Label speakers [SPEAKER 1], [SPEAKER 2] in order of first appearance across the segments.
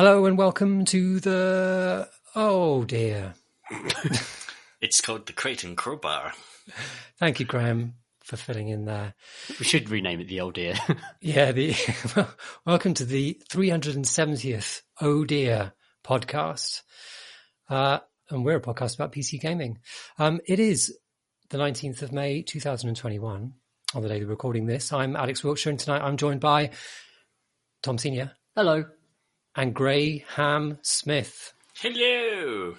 [SPEAKER 1] Hello and welcome to the... Oh dear.
[SPEAKER 2] It's called the Crate and Crowbar.
[SPEAKER 1] Thank you, Graham, for filling in there.
[SPEAKER 3] We should rename it the Oh Dear.
[SPEAKER 1] Yeah, welcome to the 370th Oh Dear podcast. And we're a podcast about PC gaming. It is the 19th of May, 2021, on the day we're recording this. I'm Alex Wiltshire, and tonight I'm joined by Tom Senior.
[SPEAKER 3] Hello.
[SPEAKER 1] And Graham Smith.
[SPEAKER 2] Hello.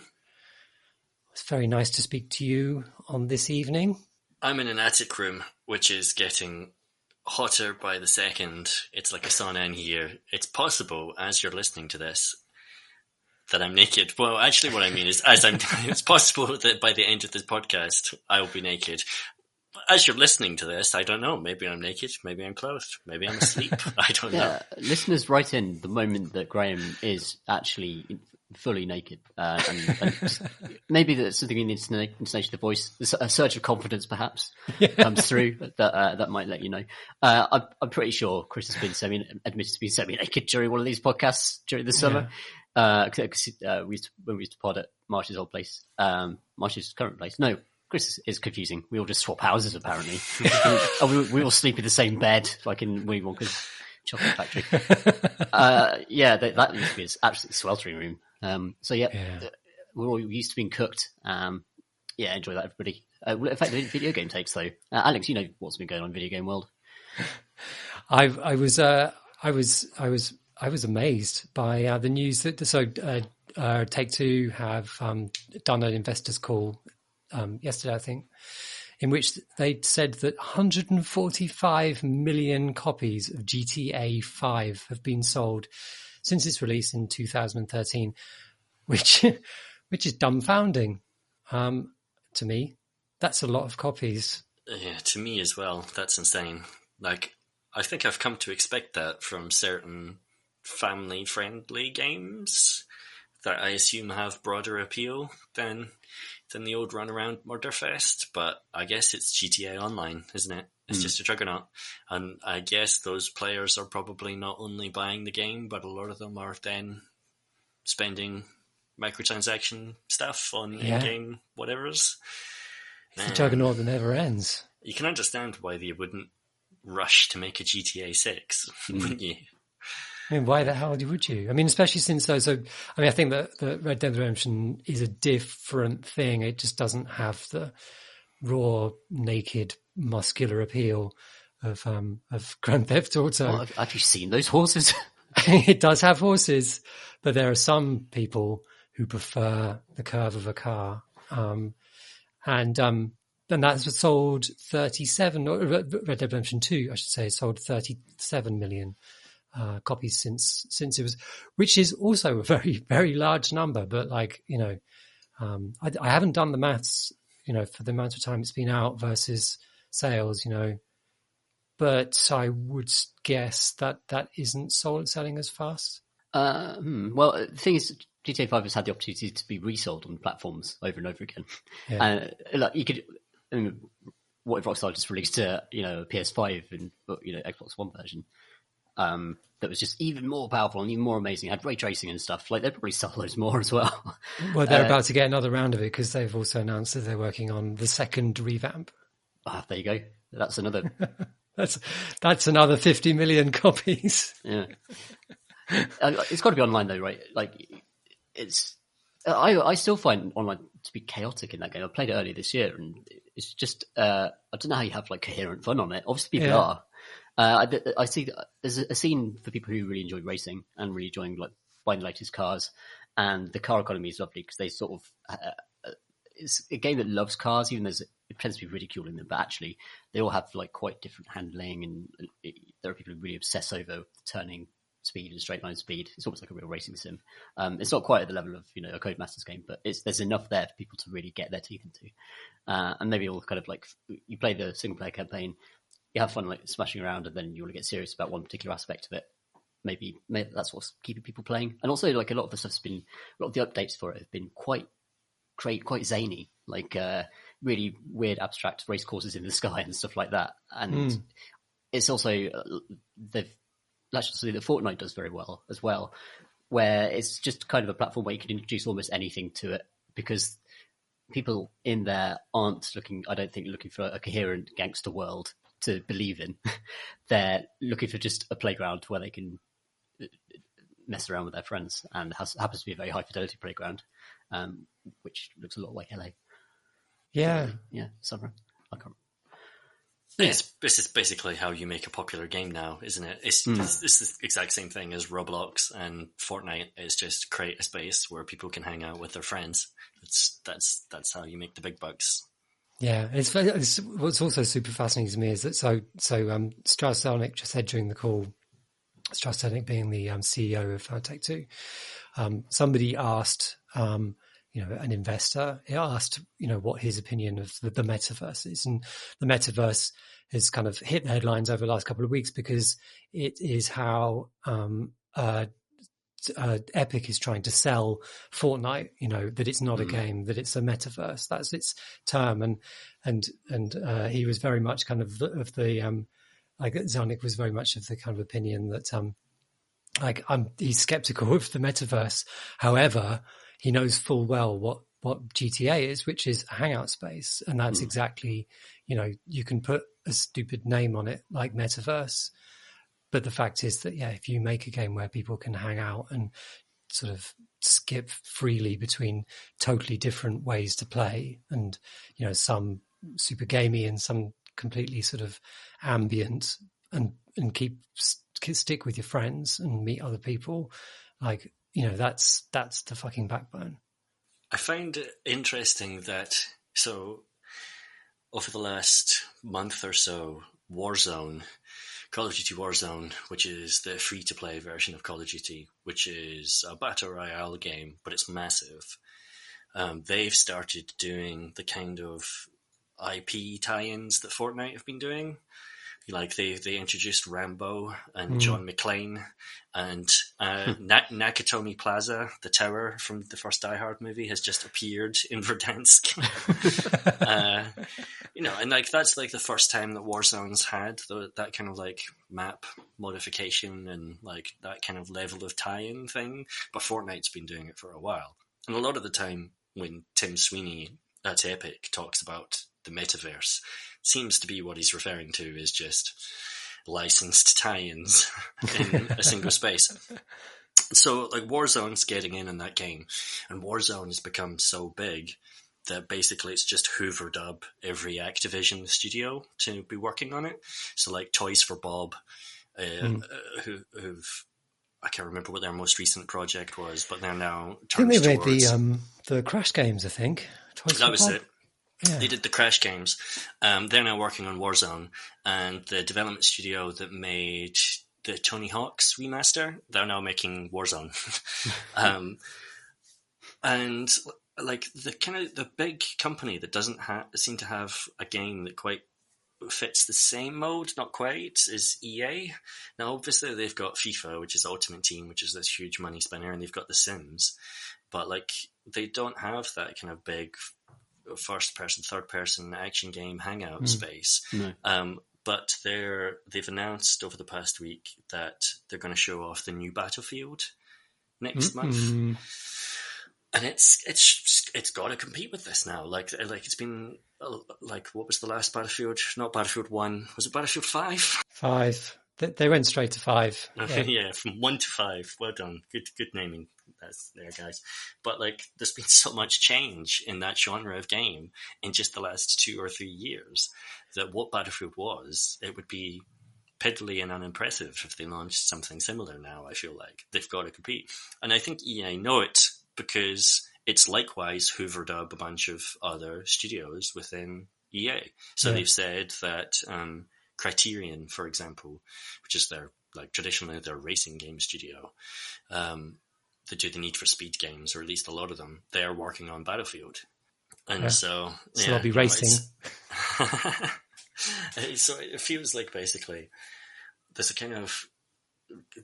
[SPEAKER 1] It's very nice to speak to you on this evening.
[SPEAKER 2] I'm in an attic room, which is getting hotter by the second. It's like a sauna in here. It's possible, as you're listening to this, that I'm naked. Well, actually what I mean is, it's possible that by the end of this podcast, I will be naked. As you're listening to this, I don't know. Maybe I'm naked. Maybe I'm clothed. Maybe I'm asleep. I don't know.
[SPEAKER 3] Listeners, write in the moment that Graham is actually fully naked. And maybe that's something in the intonation of the voice, a surge of confidence perhaps comes through that might let you know. I'm pretty sure Chris has been admitted to being semi-naked during one of these podcasts during the summer. Because when we used to pod at Marsh's old place, Marsh's current place. No, Chris is confusing. We all just swap houses, apparently. we all sleep in the same bed, like in Willy Wonka's chocolate factory. That used to be an absolutely sweltering room. We're all used to being cooked. Enjoy that, everybody. Will it affect the video game takes, though? Alex, you know what's been going on in video game world.
[SPEAKER 1] I was amazed by the news that Take-Two have done an investors call yesterday, I think, in which they said that 145 million copies of GTA 5 have been sold since its release in 2013, which is dumbfounding to me. That's a lot of copies.
[SPEAKER 2] Yeah, to me as well. That's insane. Like, I think I've come to expect that from certain family-friendly games that I assume have broader appeal than the old run-around Murderfest, but I guess it's GTA Online, isn't it? It's just a juggernaut. And I guess those players are probably not only buying the game, but a lot of them are then spending microtransaction stuff on in-game whatevers.
[SPEAKER 1] It's a juggernaut that never ends.
[SPEAKER 2] You can understand why they wouldn't rush to make a GTA 6, wouldn't you?
[SPEAKER 1] I mean, why the hell would you? I mean, especially since I think that the Red Dead Redemption is a different thing. It just doesn't have the raw, naked, muscular appeal of Grand Theft Auto.
[SPEAKER 3] Well, have you seen those horses?
[SPEAKER 1] It does have horses, but there are some people who prefer the curve of a car. And that's sold 37, or Red Dead Redemption 2, I should say, sold 37 million copies since it was, which is also a very, very large number. But I haven't done the maths, for the amount of time it's been out versus sales, but I would guess that isn't selling as fast.
[SPEAKER 3] Well, the thing is, GTA 5 has had the opportunity to be resold on platforms over and over again. Yeah. You could, what if Rockstar just released a PS5 and Xbox One version? That was just even more powerful and even more amazing. It had ray tracing and stuff. Like, they'd probably sell loads more as well.
[SPEAKER 1] Well, they're about to get another round of it because they've also announced that they're working on the second revamp.
[SPEAKER 3] There you go. That's another.
[SPEAKER 1] that's another 50 million copies.
[SPEAKER 3] Yeah, it's got to be online though, right? Like, it's. I still find online to be chaotic in that game. I played it earlier this year, and it's just. I don't know how you have coherent fun on it. Obviously, people are. I see there's a scene for people who really enjoy racing and really enjoying buying the latest cars, and the car economy is lovely because they sort of it's a game that loves cars, even though it tends to be ridiculing them, but actually they all have quite different handling, and there are people who really obsess over turning speed and straight line speed. It's almost like a real racing sim. It's not quite at the level of a Codemasters game, but there's enough there for people to really get their teeth into, and maybe all kind of you play the single player campaign. You have fun smashing around, and then you want to get serious about one particular aspect of it. Maybe that's what's keeping people playing. And also, a lot of the stuff's been, a lot of the updates for it have been quite zany, really weird abstract race courses in the sky and stuff like that. And it's also let's just say that Fortnite does very well as well, where it's just kind of a platform where you can introduce almost anything to it, because people in there aren't looking for a coherent gangster world to believe in. They're looking for just a playground where they can mess around with their friends, and happens to be a very high fidelity playground, which looks a lot like LA.
[SPEAKER 1] Yeah.
[SPEAKER 3] Yeah, Summer. I can't.
[SPEAKER 2] This is basically how you make a popular game now, isn't it? It's the exact same thing as Roblox and Fortnite. It's just create a space where people can hang out with their friends. That's how you make the big bucks.
[SPEAKER 1] Yeah, it's what's also super fascinating to me is that Strauss-Zelnick just said during the call, Strauss-Zelnick being the CEO of Take-Two, somebody asked, an investor, asked, what his opinion of the metaverse is. And the metaverse has kind of hit the headlines over the last couple of weeks because it is how Epic is trying to sell Fortnite, that it's not a game, that it's a metaverse. That's its term. And he was very much kind of the Zelnick was very much of the kind of opinion that, he's skeptical of the metaverse. However, he knows full well what GTA is, which is a hangout space. And that's exactly, you can put a stupid name on it like metaverse. But the fact is that, if you make a game where people can hang out and sort of skip freely between totally different ways to play and, some super gamey and some completely sort of ambient and stick with your friends and meet other people, that's the fucking backbone.
[SPEAKER 2] I find it interesting that, over the last month or so, Call of Duty Warzone, which is the free-to-play version of Call of Duty, which is a battle royale game, but it's massive. They've started doing the kind of IP tie-ins that Fortnite have been doing. Like they introduced Rambo and John McClane and Nakatomi Plaza, the tower from the first Die Hard movie, has just appeared in Verdansk. And that's like the first time that Warzone's had that kind of like map modification and like that kind of level of tie-in thing. But Fortnite's been doing it for a while. And a lot of the time when Tim Sweeney at Epic talks about the metaverse, seems to be what he's referring to is just licensed tie-ins in a single space. So like Warzone's getting in that game, and Warzone has become so big that basically it's just hoovered up every Activision studio to be working on it. So like Toys for Bob, who've I can't remember what their most recent project was, but they're now
[SPEAKER 1] turned towards... I think they made the Crash games, I think. Toys
[SPEAKER 2] that was
[SPEAKER 1] Bob.
[SPEAKER 2] it. Yeah. They did the Crash games. They're now working on Warzone, and the development studio that made the Tony Hawk's remaster, they're now making Warzone. And like the big company that doesn't seem to have a game that quite fits the same mode, not quite, is EA. Now, obviously, they've got FIFA, which is Ultimate Team, which is this huge money spinner, and they've got The Sims, but like they don't have that kind of big first-person, third-person action game hangout space. No. But they've announced over the past week that they're going to show off the new Battlefield next month, and it's got to compete with this now. Like it's been like, what was the last Battlefield? Not Battlefield 1. Was it Battlefield 5?
[SPEAKER 1] 5. They went straight to 5.
[SPEAKER 2] Yeah, from 1 to 5. Well done. Good naming. That's there, guys. But like, there's been so much change in that genre of game in just the last 2 or 3 years that what Battlefield was, it would be piddly and unimpressive if they launched something similar now. I feel like they've got to compete, and I think EA know it because it's likewise hoovered up a bunch of other studios within EA. So they've said that Criterion, for example, which is traditionally their racing game studio, that do the Need for Speed games, or at least a lot of them, they are working on Battlefield. And so
[SPEAKER 1] they'll be racing.
[SPEAKER 2] So it feels like basically there's a kind of,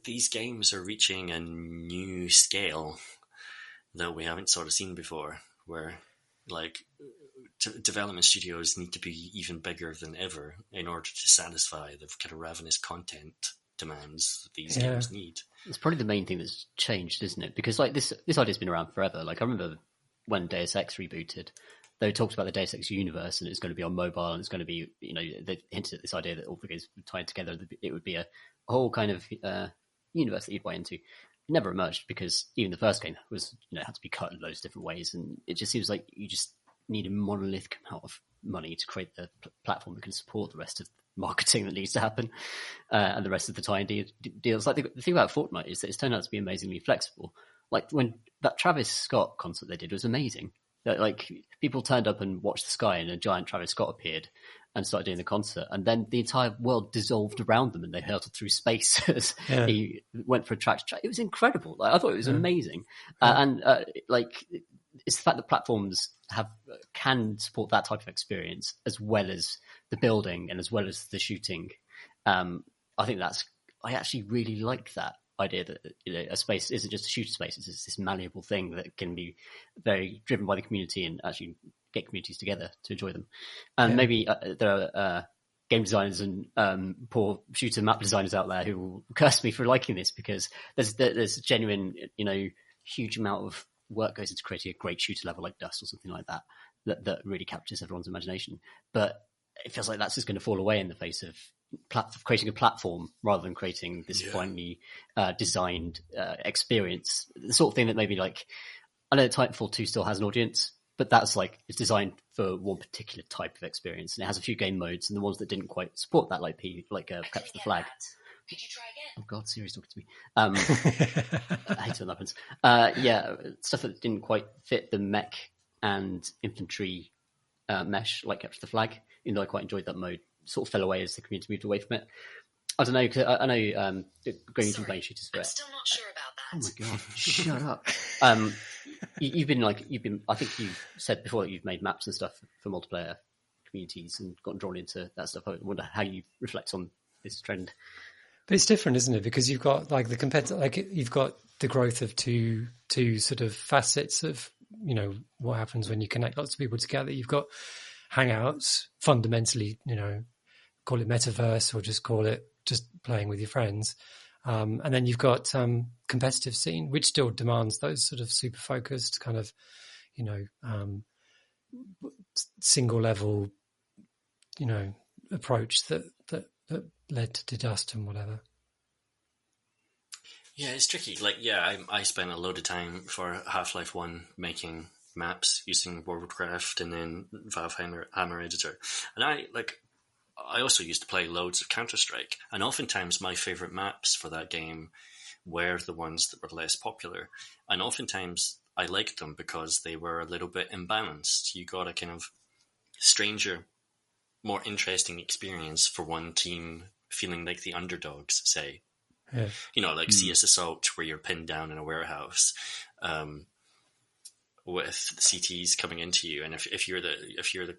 [SPEAKER 2] these games are reaching a new scale that we haven't sort of seen before, where like development studios need to be even bigger than ever in order to satisfy the kind of ravenous content demands that these games need.
[SPEAKER 3] It's probably the main thing that's changed, isn't it? Because like this idea's been around forever. Like I remember when Deus Ex rebooted, they talked about the Deus Ex universe, and it's going to be on mobile, and it's going to be, they hinted at this idea that all the games would tie together. It would be a whole kind of universe that you'd buy into. It never emerged because even the first game was, had to be cut in loads of different ways, and it just seems like you just need a monolithic amount of money to create the platform that can support the rest of marketing that needs to happen, and the rest of the tie-in deals. Like the thing about Fortnite is that it's turned out to be amazingly flexible. Like when that Travis Scott concert they did was amazing. Like people turned up and watched the sky, and a giant Travis Scott appeared and started doing the concert, and then the entire world dissolved around them, and they hurtled through space as he went for a track to track. It was incredible. Like, I thought it was amazing, and it's the fact that platforms can support that type of experience as well as the building and as well as the shooting. I actually really like that idea that a space isn't just a shooter space; it's just this malleable thing that can be very driven by the community and actually get communities together to enjoy them. And maybe there are game designers and poor shooter map designers out there who will curse me for liking this, because there's a genuine, huge amount of work goes into creating a great shooter level like Dust or something like that really captures everyone's imagination. But it feels like that's just going to fall away in the face of creating a platform rather than creating this finely designed experience. The sort of thing that maybe like, I know Titanfall 2 still has an audience, but that's like, it's designed for one particular type of experience, and it has a few game modes, and the ones that didn't quite support that, like Capture the Flag.
[SPEAKER 4] Could you try again?
[SPEAKER 3] Oh God, Siri's talking to me. I hate when that happens. Stuff that didn't quite fit the mech and infantry mesh, like Capture the Flag, even though I quite enjoyed that mode, sort of fell away as the community moved away from it. I don't know, because I know going into playing shooters for
[SPEAKER 4] I'm
[SPEAKER 3] it.
[SPEAKER 4] still not sure about that.
[SPEAKER 3] Oh my God, shut up. I think you've said before that you've made maps and stuff for multiplayer communities and gotten drawn into that stuff. I wonder how you reflect on this trend.
[SPEAKER 1] But it's different, isn't it? Because you've got like you've got the growth of two sort of facets of, what happens when you connect lots of people together. You've got Hangouts, fundamentally, call it metaverse or just call it just playing with your friends. And then you've got competitive scene, which still demands those sort of super focused kind of, single level, approach that led to Dust and whatever.
[SPEAKER 2] Yeah, it's tricky. I spent a load of time for Half-Life 1 making maps using World of Warcraft and then Valve Hammer Editor. And I also used to play loads of Counter-Strike, and oftentimes my favourite maps for that game were the ones that were less popular. And oftentimes I liked them because they were a little bit imbalanced. You got a kind of stranger, more interesting experience for one team feeling like the underdogs, say.
[SPEAKER 1] Yeah.
[SPEAKER 2] CS Assault, where you're pinned down in a warehouse with the CTs coming into you, and if you're the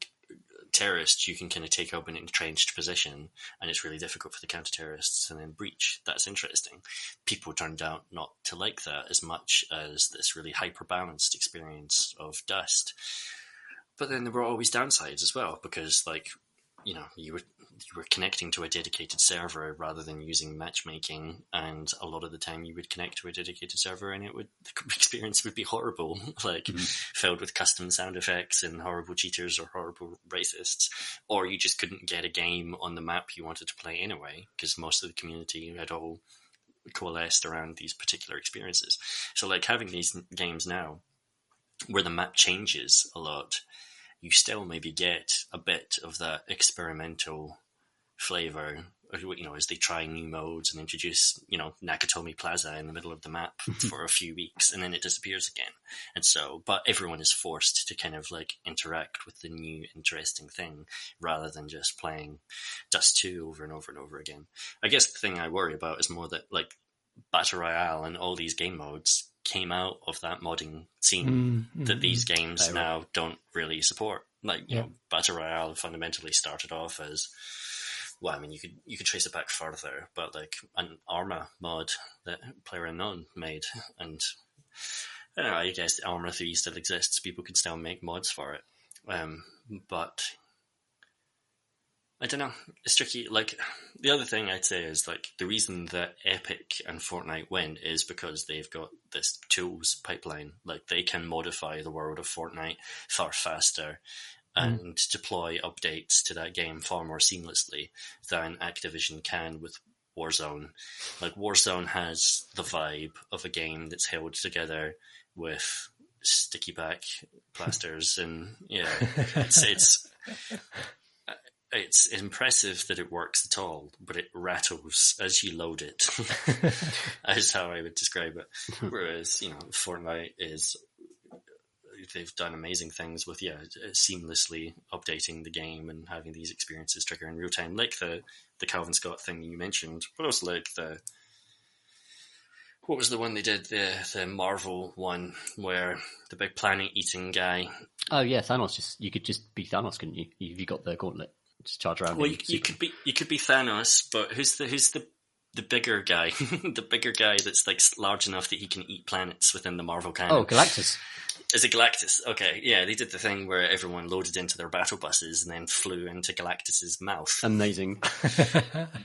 [SPEAKER 2] terrorist, you can kind of take up an entrenched position, and it's really difficult for the counter-terrorists and then breach. That's interesting. People turned out not to like that as much as this really hyper-balanced experience of Dust. But then there were always downsides as well, because you were connecting to a dedicated server rather than using matchmaking, and a lot of the time you would connect to a dedicated server and the experience would be horrible, filled with custom sound effects and horrible cheaters or horrible racists, or you just couldn't get a game on the map you wanted to play anyway, because most of the community had all coalesced around these particular experiences. So having these games now where the map changes a lot, you still maybe get a bit of that experimental flavor, as they try new modes and introduce, Nakatomi Plaza in the middle of the map for a few weeks, and then it disappears again. And so, but everyone is forced to kind of interact with the new interesting thing rather than just playing Dust 2 over and over and over again. I guess the thing I worry about is more that Battle Royale and all these game modes came out of that modding scene that these games now don't really support. Battle Royale fundamentally started off as, you could trace it back further, but an Arma mod that PlayerUnknown made, and I don't know, I guess Arma 3 still exists. People can still make mods for it, but I don't know. It's tricky. Like, the other thing I'd say is, like, the reason that Epic and Fortnite win is because they've got this tools pipeline. Like, they can modify the world of Fortnite far faster and deploy updates to that game far more seamlessly than Activision can with Warzone. Like, Warzone has the vibe of a game that's held together with sticky back plasters, and yeah, it's impressive that it works at all, but it rattles as you load it. Is how I would describe it. Whereas, Fortnite they've done amazing things with seamlessly updating the game and having these experiences trigger in real time, like the Calvin Scott thing you mentioned, but also like what was the one they did, the Marvel one where the big planet eating guy?
[SPEAKER 3] Oh yeah, Thanos. You could just be Thanos, couldn't you? You got the gauntlet, just charge around.
[SPEAKER 2] Well, you could be Thanos, but who's the bigger guy? The bigger guy that's like large enough that he can eat planets within the Marvel canon.
[SPEAKER 3] Oh, Galactus.
[SPEAKER 2] Is it Galactus? Okay, yeah, they did the thing where everyone loaded into their battle buses and then flew into Galactus's mouth.
[SPEAKER 3] Amazing.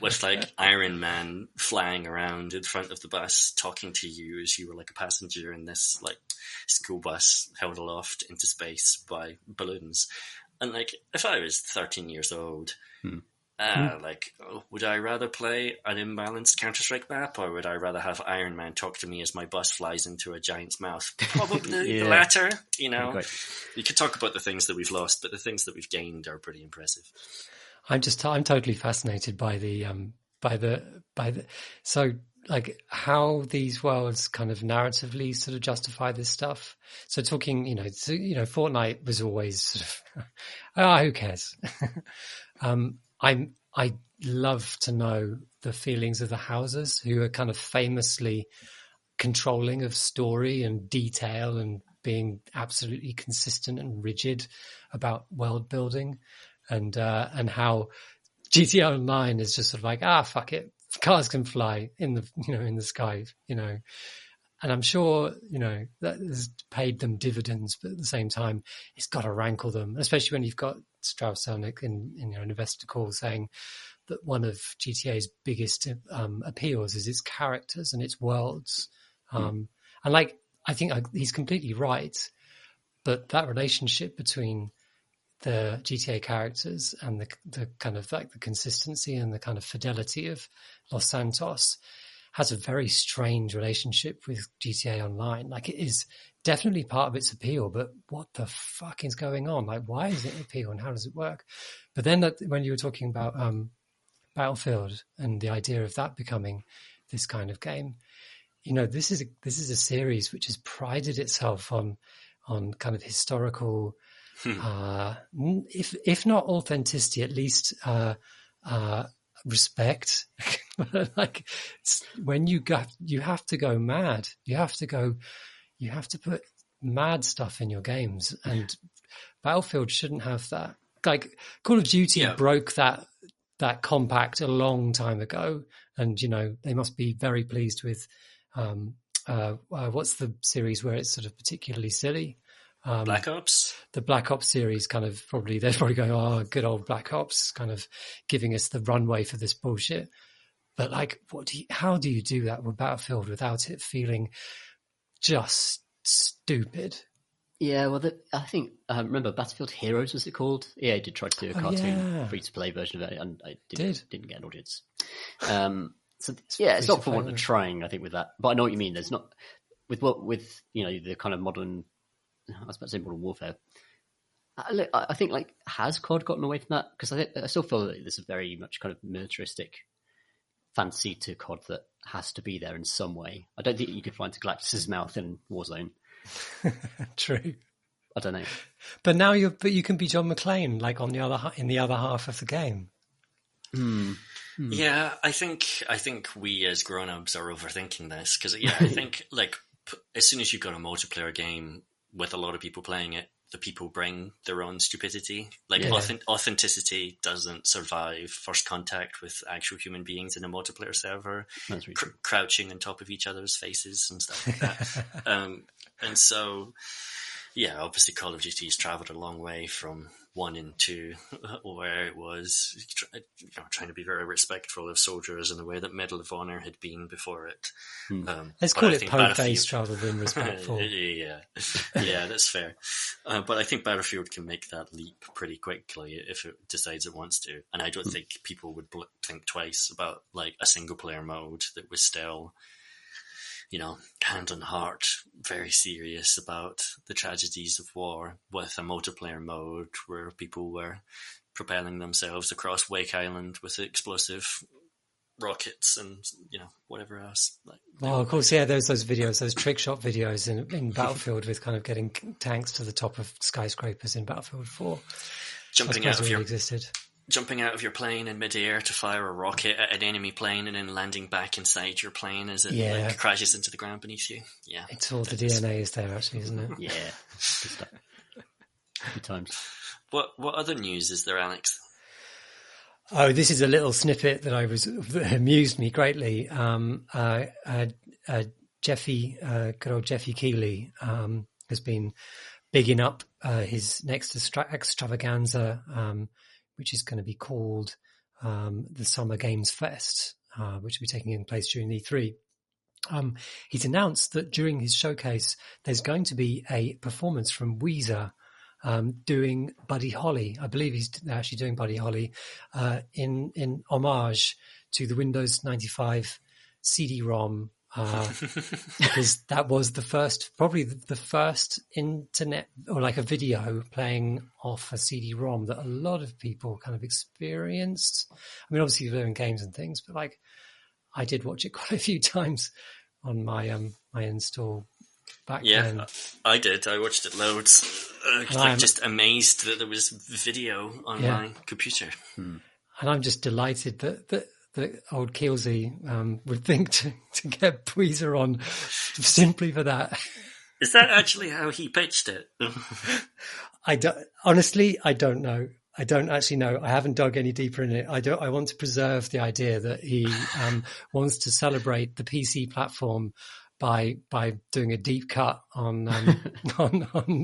[SPEAKER 2] With like Iron Man flying around in front of the bus, talking to you as you were like a passenger in this like school bus held aloft into space by balloons. And like, if I was 13 years old, would I rather play an imbalanced Counter-Strike map, or would I rather have Iron Man talk to me as my bus flies into a giant's mouth? Probably the latter. You could talk about the things that we've lost, but the things that we've gained are pretty impressive.
[SPEAKER 1] I'm totally fascinated by so like how these worlds kind of narratively sort of justify this stuff. So talking, Fortnite was always sort of, who cares? I love to know the feelings of the houses who are kind of famously controlling of story and detail and being absolutely consistent and rigid about world building, and how GTA Online is just sort of like, fuck it, cars can fly in the sky, and I'm sure, that has paid them dividends, but at the same time, it's got to rankle them, especially when you've got Strauss-Zelnick in an investor call saying that one of GTA's biggest appeals is its characters and its worlds. And like, I think he's completely right, but that relationship between the GTA characters and the kind of like the consistency and the kind of fidelity of Los Santos has a very strange relationship with GTA Online. Like, it is definitely part of its appeal, but what the fuck is going on? Like, why is it an appeal and how does it work? But then when you were talking about Battlefield and the idea of that becoming this kind of game, this is a series which has prided itself on kind of historical, if not authenticity, at least respect. Like, when you have to go mad. You have to put mad stuff in your games, and Battlefield shouldn't have that. Like, Call of Duty broke that compact a long time ago, and they must be very pleased with what's the series where it's sort of particularly silly?
[SPEAKER 2] Black Ops?
[SPEAKER 1] The Black Ops series they're probably going, good old Black Ops, kind of giving us the runway for this bullshit. But like, how do you do that with Battlefield without it feeling just stupid?
[SPEAKER 3] Yeah, well, I think, remember Battlefield Heroes, was it called? Yeah, I did try to do a cartoon free-to-play version of it, and I didn't get an audience. It's not for want of trying, I think, with that. But I know what you mean. There's not, with the kind of modern, I was about to say modern warfare. I think, like, has COD gotten away from that? Because I still feel that there's a very much kind of militaristic fancy to COD that has to be there in some way. I don't think you could find Galactus's mouth in Warzone.
[SPEAKER 1] True.
[SPEAKER 3] I don't know.
[SPEAKER 1] But now you can be John McClane, like in the other half of the game.
[SPEAKER 2] Yeah, I think we as grown-ups are overthinking this, because I think like as soon as you've got a multiplayer game with a lot of people playing it, the people bring their own stupidity. Like, authenticity doesn't survive first contact with actual human beings in a multiplayer server.
[SPEAKER 3] That's really true.
[SPEAKER 2] Crouching on top of each other's faces and stuff like that. And so, obviously Call of Duty's travelled a long way from 1 and 2, where it was trying to be very respectful of soldiers in the way that Medal of Honor had been before it.
[SPEAKER 1] Let's call it poke-based rather than respectful.
[SPEAKER 2] Yeah, that's fair. But I think Battlefield can make that leap pretty quickly if it decides it wants to. And I don't think people would think twice about like a single-player mode that was still, hand on heart, very serious about the tragedies of war, with a multiplayer mode where people were propelling themselves across Wake Island with explosive rockets and whatever else.
[SPEAKER 1] Well, of course, yeah. There's those videos, those trick shot videos in Battlefield with kind of getting tanks to the top of skyscrapers in Battlefield 4.
[SPEAKER 2] Jumping out of your plane in midair to fire a rocket at an enemy plane and then landing back inside your plane as it crashes into the ground beneath you. Yeah,
[SPEAKER 1] it's all the DNA is there, actually, isn't it?
[SPEAKER 3] Yeah, good stuff. Good times.
[SPEAKER 2] What other news is there, Alex?
[SPEAKER 1] Oh, this is a little snippet that amused me greatly. Jeffy, good old Jeffy Keighley, has been bigging up his next extravaganza, which is going to be called the Summer Games Fest, which will be taking place during E3. He's announced that during his showcase, there's going to be a performance from Weezer doing Buddy Holly. I believe he's actually doing Buddy Holly in homage to the Windows 95 CD-ROM, because that was probably the first internet or like a video playing off a CD-ROM that a lot of people kind of experienced. I mean, obviously they're in games and things, but like I did watch it quite a few times on my install back then.
[SPEAKER 2] Yeah, I did. I watched it loads. I'm just amazed that there was video on my computer.
[SPEAKER 1] And I'm just delighted that old Keelsey would think to get Weezer on simply for that.
[SPEAKER 2] Is that actually how he pitched it?
[SPEAKER 1] I don't know. I don't actually know. I haven't dug any deeper in it. I want to preserve the idea that he wants to celebrate the PC platform by doing a deep cut on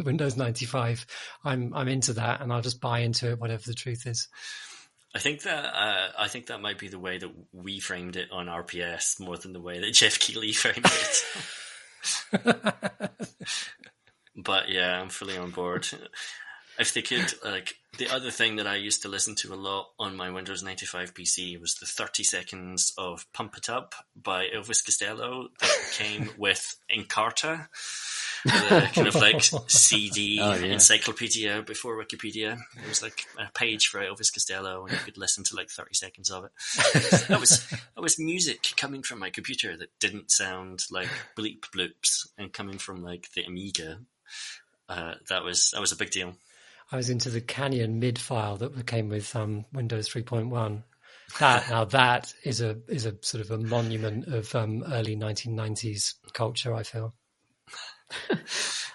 [SPEAKER 1] Windows 95. I'm into that, and I'll just buy into it, whatever the truth is.
[SPEAKER 2] I think that might be the way that we framed it on RPS more than the way that Jeff Keighley framed it. But yeah, I'm fully on board. If they could, the other thing that I used to listen to a lot on my Windows 95 PC was the 30 seconds of Pump It Up by Elvis Costello that came with Encarta, the kind of like CD encyclopedia before Wikipedia. It was like a page for Elvis Costello, and you could listen to like 30 seconds of it. That was music coming from my computer that didn't sound like bleep bloops, and coming from like the Amiga. That was a big deal.
[SPEAKER 1] I was into the Canyon mid file that came with Windows 3.1. That is a sort of a monument of early 1990s culture, I feel.
[SPEAKER 3] I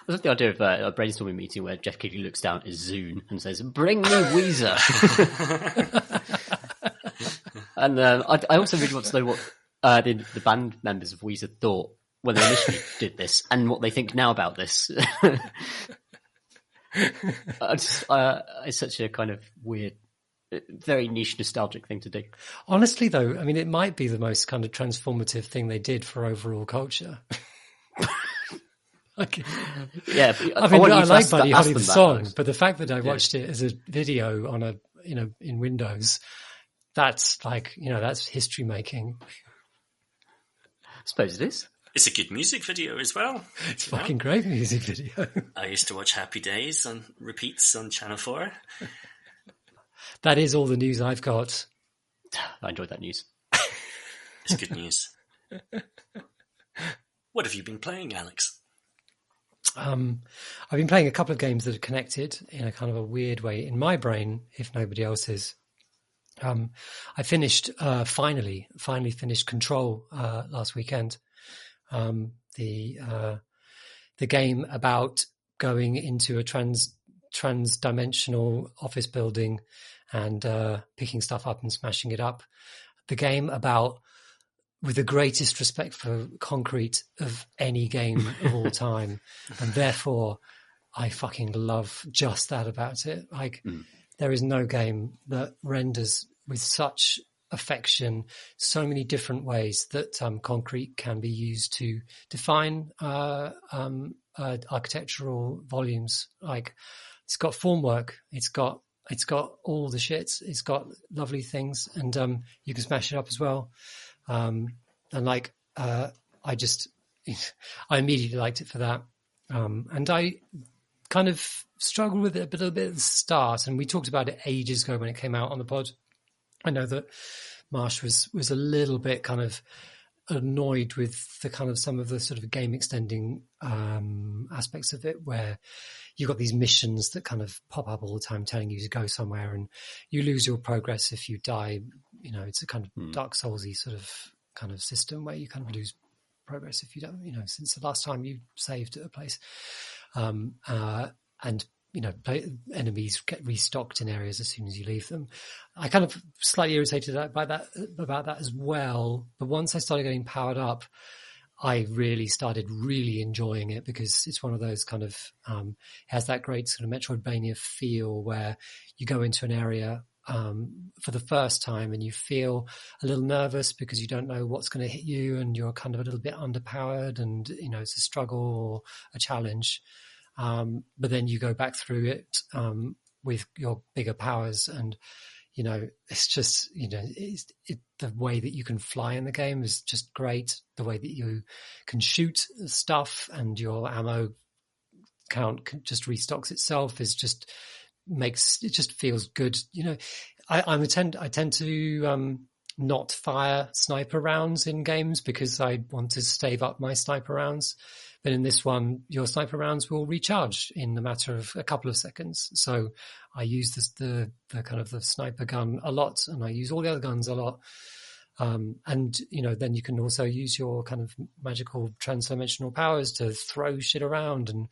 [SPEAKER 3] love the idea of a brainstorming meeting where Jeff Keighley looks down at his Zune and says, "Bring me Weezer." And I also really want to know what the band members of Weezer thought when they initially did this, and what they think now about this. It's such a kind of weird, very niche, nostalgic thing to do.
[SPEAKER 1] Honestly, though, I mean, it might be the most kind of transformative thing they did for overall culture.
[SPEAKER 3] Yeah,
[SPEAKER 1] I mean, I like Buddy Holly the song, but the fact that I watched it as a video on in Windows, that's that's history making.
[SPEAKER 3] I suppose it is.
[SPEAKER 2] It's a good music video as well.
[SPEAKER 1] It's a fucking great music video.
[SPEAKER 2] I used to watch Happy Days on repeats on Channel 4.
[SPEAKER 1] That is all the news I've got.
[SPEAKER 3] I enjoyed that news.
[SPEAKER 2] It's good news. What have you been playing, Alex?
[SPEAKER 1] I've been playing a couple of games that are connected in a kind of a weird way in my brain, if nobody else's. I finished, finally finished Control last weekend. The game about going into a trans-dimensional office building and picking stuff up and smashing it up. The game about, with the greatest respect for concrete of any game of all time, and therefore I fucking love just that about it. Like, there is no game that renders with such affection so many different ways that concrete can be used to define architectural volumes. Like, it's got formwork, it's got all the shit, it's got lovely things, and you can smash it up as well. And like, I immediately liked it for that. And I kind of struggled with it a little bit at the start, and we talked about it ages ago when it came out on the pod. I know that Marsh was a little bit kind of annoyed with the kind of some of the sort of game extending aspects of it, where you've got these missions that kind of pop up all the time telling you to go somewhere, and you lose your progress if you die. You know, it's a kind of Dark Soulsy sort of kind of system where you kind of lose progress if you don't, you know, since the last time you saved at a place. And, you know, enemies get restocked in areas as soon as you leave them. I kind of slightly irritated about that as well. But once I started getting powered up, I really started enjoying it, because it's one of those kind of, has that great sort of Metroidvania feel where you go into an area for the first time and you feel a little nervous because you don't know what's going to hit you, and you're kind of a little bit underpowered, and, you know, it's a struggle or a challenge. But then you go back through it with your bigger powers, and, you know, it's just, you know, the way that you can fly in the game is just great. The way that you can shoot stuff and your ammo count just restocks itself is just it just feels good. You know, I tend to not fire sniper rounds in games because I want to stave up my sniper rounds. But in this one, your sniper rounds will recharge in a matter of a couple of seconds. So I use the kind of the sniper gun a lot, and I use all the other guns a lot. And, you know, then you can also use your kind of magical transdimensional powers to throw shit around, and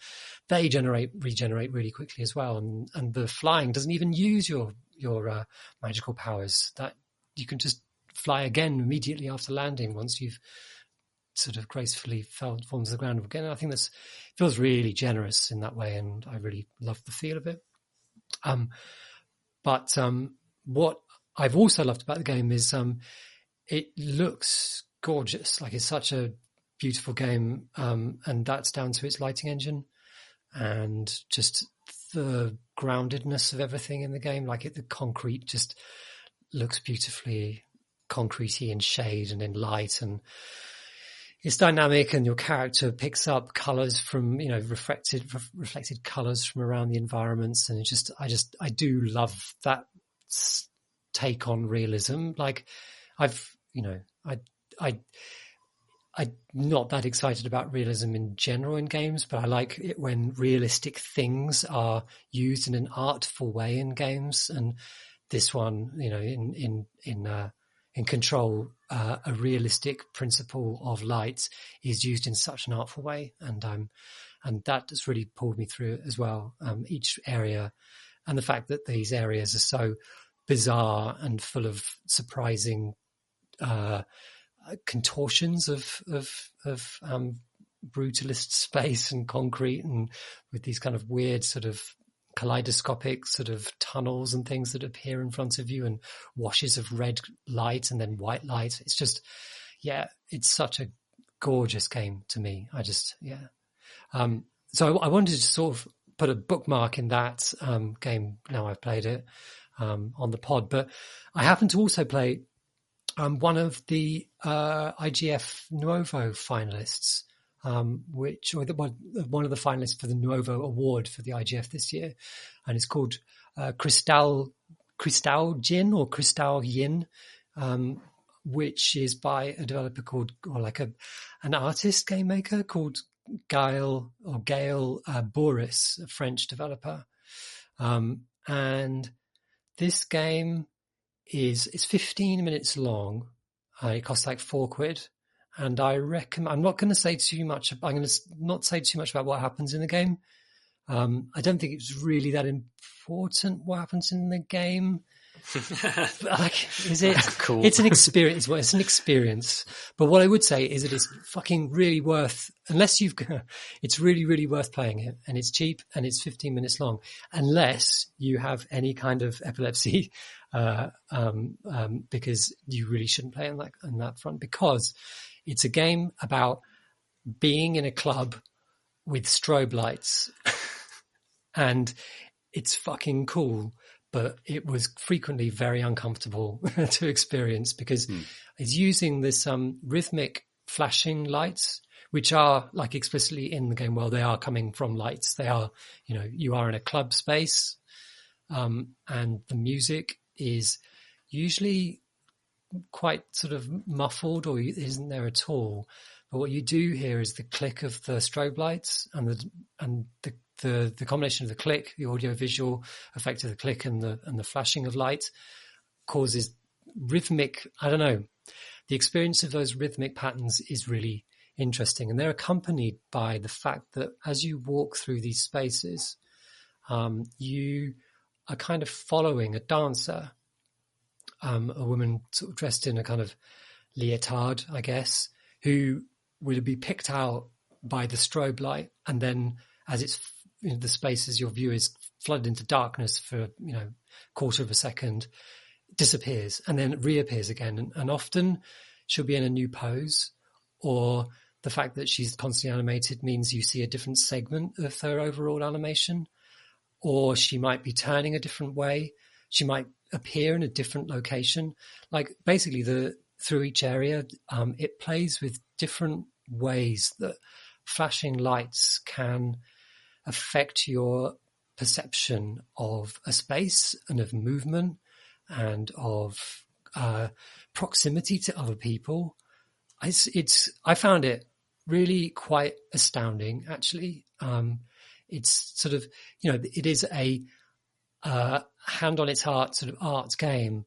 [SPEAKER 1] they regenerate really quickly as well. And the flying doesn't even use your magical powers. That you can just fly again immediately after landing once you've sort of gracefully fallen to the ground again. I think feels really generous in that way, and I really love the feel of it. But what I've also loved about the game is it looks gorgeous. Like, it's such a beautiful game, and that's down to its lighting engine and just the groundedness of everything in the game. Like, the concrete just looks beautifully concretey in shade and in light, and it's dynamic, and your character picks up colors from, you know, reflected colors from around the environments. And I do love that take on realism. Like, I'm not that excited about realism in general in games, but I like it when realistic things are used in an artful way in games. And this one, you know, in Control, a realistic principle of light is used in such an artful way, and that has really pulled me through it as well. Each area, and the fact that these areas are so bizarre and full of surprising contortions of brutalist space and concrete, and with these kind of weird sort of kaleidoscopic sort of tunnels and things that appear in front of you, and washes of red light and then white light. It's just, yeah, it's such a gorgeous game to me. So I wanted to sort of put a bookmark in that game now I've played it on the pod, but I happen to also play one of the IGF Nuovo finalists, one of the finalists for the Nuovo Award for the IGF this year, and it's called Kristallijn or Kristallijn, which is by a developer called, or like an artist game maker called Gaël Boris, a French developer, and this game it's 15 minutes long. It costs like £4. And I reckon I'm not going to say too much. I'm going to not say too much about what happens in the game. I don't think it's really that important what happens in the game. Like, is it
[SPEAKER 3] cool?
[SPEAKER 1] It's an experience. Well, it's an experience. But what I would say is that it's fucking really worth, it's really, really worth playing it. And it's cheap and it's 15 minutes long, unless you have any kind of epilepsy, because you really shouldn't play on that front, because it's a game about being in a club with strobe lights. And it's fucking cool, but it was frequently very uncomfortable to experience, because it's using this rhythmic flashing lights, which are like explicitly in the game. Well, they are coming from lights. They are, you are in a club space, and the music is usually quite sort of muffled, or isn't there at all. But what you do hear is the click of the strobe lights and the combination of the click, the audio-visual effect of the click and the flashing of light causes rhythmic, I don't know, the experience of those rhythmic patterns is really interesting. And they're accompanied by the fact that as you walk through these spaces, you are kind of following a dancer, a woman sort of dressed in a kind of leotard, I guess, who will be picked out by the strobe light, and then as it's the space, as your view is flooded into darkness for quarter of a second, disappears and then reappears again, and often she'll be in a new pose, or the fact that she's constantly animated means you see a different segment of her overall animation, or she might be turning a different way, she might appear in a different location. Like basically through each area, it plays with different ways that flashing lights can affect your perception of a space and of movement and of proximity to other people. I found it really quite astounding, actually. It's sort of, it is a hand on its heart sort of art game,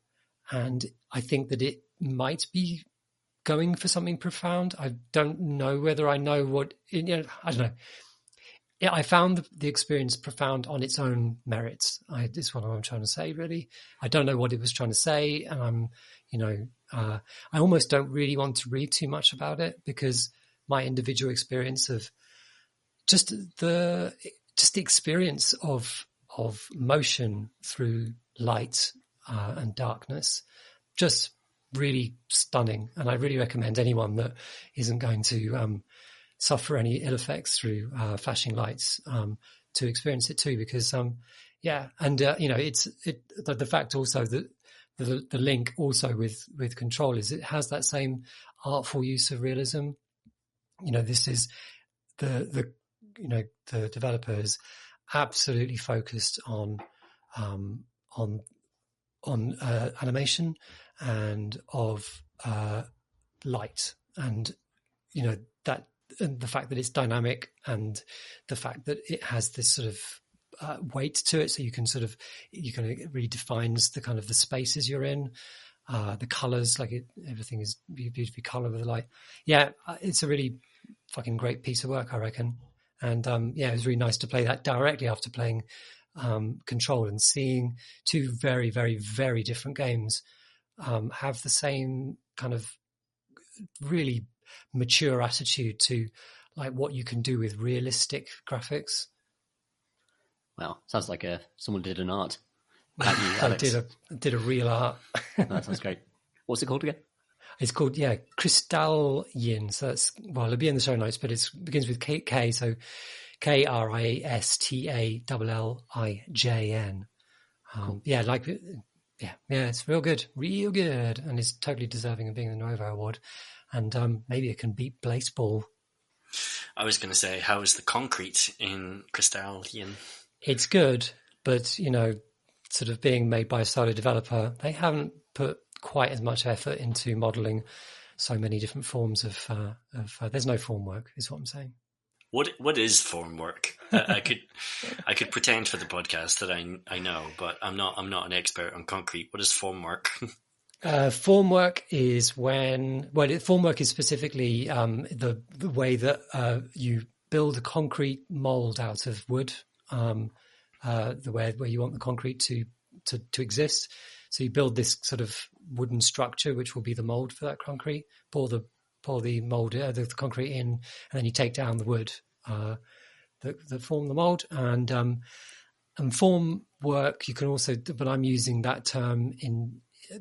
[SPEAKER 1] and I think that it might be going for something profound. I don't know whether I know what, I don't know. Yeah, I found the experience profound on its own merits. It's what I'm trying to say, really. I don't know what it was trying to say, and I almost don't really want to read too much about it, because my individual experience of just the experience of motion through light and darkness, just really stunning. And I really recommend anyone that isn't going to suffer any ill effects through flashing lights to experience it too, because it's the fact also that the link also with Control is it has that same artful use of realism. This is the developers absolutely focused on animation and of light, and that, and the fact that it's dynamic, and the fact that it has this sort of weight to it, so you can it really defines the kind of the spaces you're in, the colors, everything is beautifully colored with the light. Yeah, it's a really fucking great piece of work, I reckon. And it was really nice to play that directly after playing Control, and seeing two very, very, very different games have the same kind of really mature attitude to like what you can do with realistic graphics.
[SPEAKER 3] Well, sounds like someone did an art. You, Alex.
[SPEAKER 1] I did a real art.
[SPEAKER 3] That sounds great. What's it called again?
[SPEAKER 1] It's called Kristallijn. So that's, it'll be in the show notes, but it begins with K, so Kristallijn.
[SPEAKER 3] Cool.
[SPEAKER 1] It's real good, and it's totally deserving of being the Novo Award. And maybe it can beat Blaseball.
[SPEAKER 2] I was going to say, how is the concrete in Kristallijn?
[SPEAKER 1] It's good, but sort of being made by a solo developer, they haven't put quite as much effort into modelling so many different forms of there's no formwork, is what I'm saying.
[SPEAKER 2] What is formwork? I could pretend for the podcast that I know, but I'm not an expert on concrete. What is formwork?
[SPEAKER 1] Formwork is formwork is specifically the way that you build a concrete mold out of wood, the way where you want the concrete to exist. So you build this sort of wooden structure, which will be the mold for that concrete. Pour the mold, the concrete in, and then you take down the wood that form the mold. And form work, you can also, but I'm using that term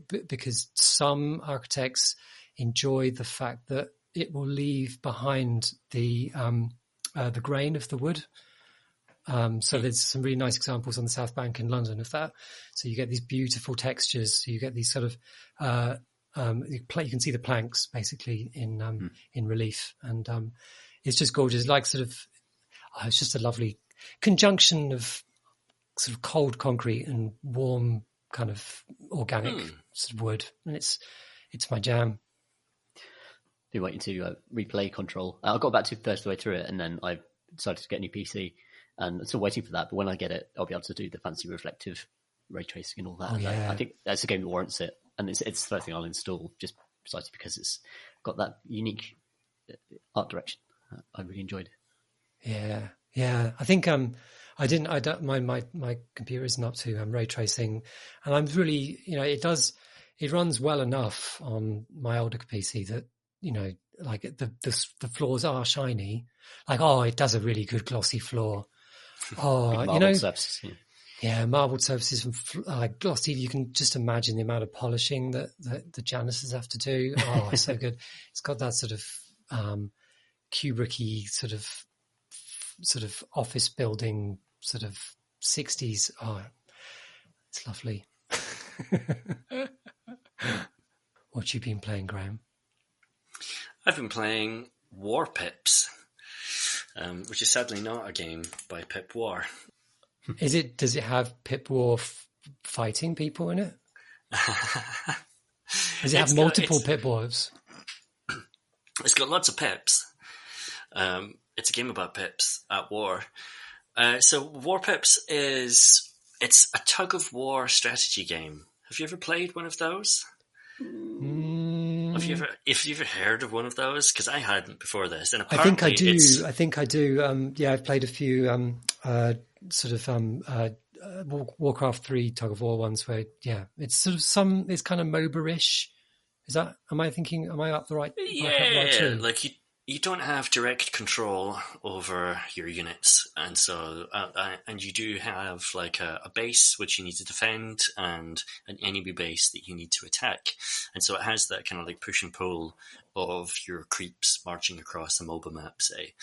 [SPEAKER 1] because some architects enjoy the fact that it will leave behind the grain of the wood. So there's some really nice examples on the South Bank in London of that. So you get these beautiful textures. So you get these sort of you can see the planks basically in relief, and it's just gorgeous. Like sort of, it's just a lovely conjunction of sort of cold concrete and warm kind of organic sort of wood, and it's my jam.
[SPEAKER 3] Been waiting to replay Control. I got about 2/3 of the way through it, and then I decided to get a new PC, and I'm still waiting for that. But when I get it, I'll be able to do the fancy reflective ray tracing and all that.
[SPEAKER 1] Oh, yeah.
[SPEAKER 3] I think that's a game that warrants it, and it's the first thing I'll install just precisely because it's got that unique art direction. I really enjoyed it.
[SPEAKER 1] Yeah. I think my computer isn't up to ray tracing, and I'm really, it runs well enough on my older PC that, like the floors are shiny. Like, it does a really good glossy floor.
[SPEAKER 3] Marbled surfaces,
[SPEAKER 1] marbled surfaces and glossy. You can just imagine the amount of polishing that the janitors have to do. Oh, it's so good. It's got that sort of Kubrick-y sort of office building sort of 60s. Oh, it's lovely. What you been playing, Graham?
[SPEAKER 2] I've been playing Warpips, which is sadly not a game by Pip War.
[SPEAKER 1] Does it have Pip War fighting people in it? Does it have multiple Pip Wars?
[SPEAKER 2] It's got lots of pips. It's a game about pips at war. So Warpips it's a tug-of-war strategy game. Have you ever played one of those? Have you ever heard of one of those? Because I hadn't before this, and
[SPEAKER 1] I think I do. I've played a few Warcraft 3 tug-of-war ones where it's sort of it's kind of MOBA-ish. Am I up the right?
[SPEAKER 2] Yeah, like you don't have direct control over your units, and so and you do have like a base which you need to defend and an enemy base that you need to attack, and so it has that kind of like push and pull of your creeps marching across a MOBA map, say.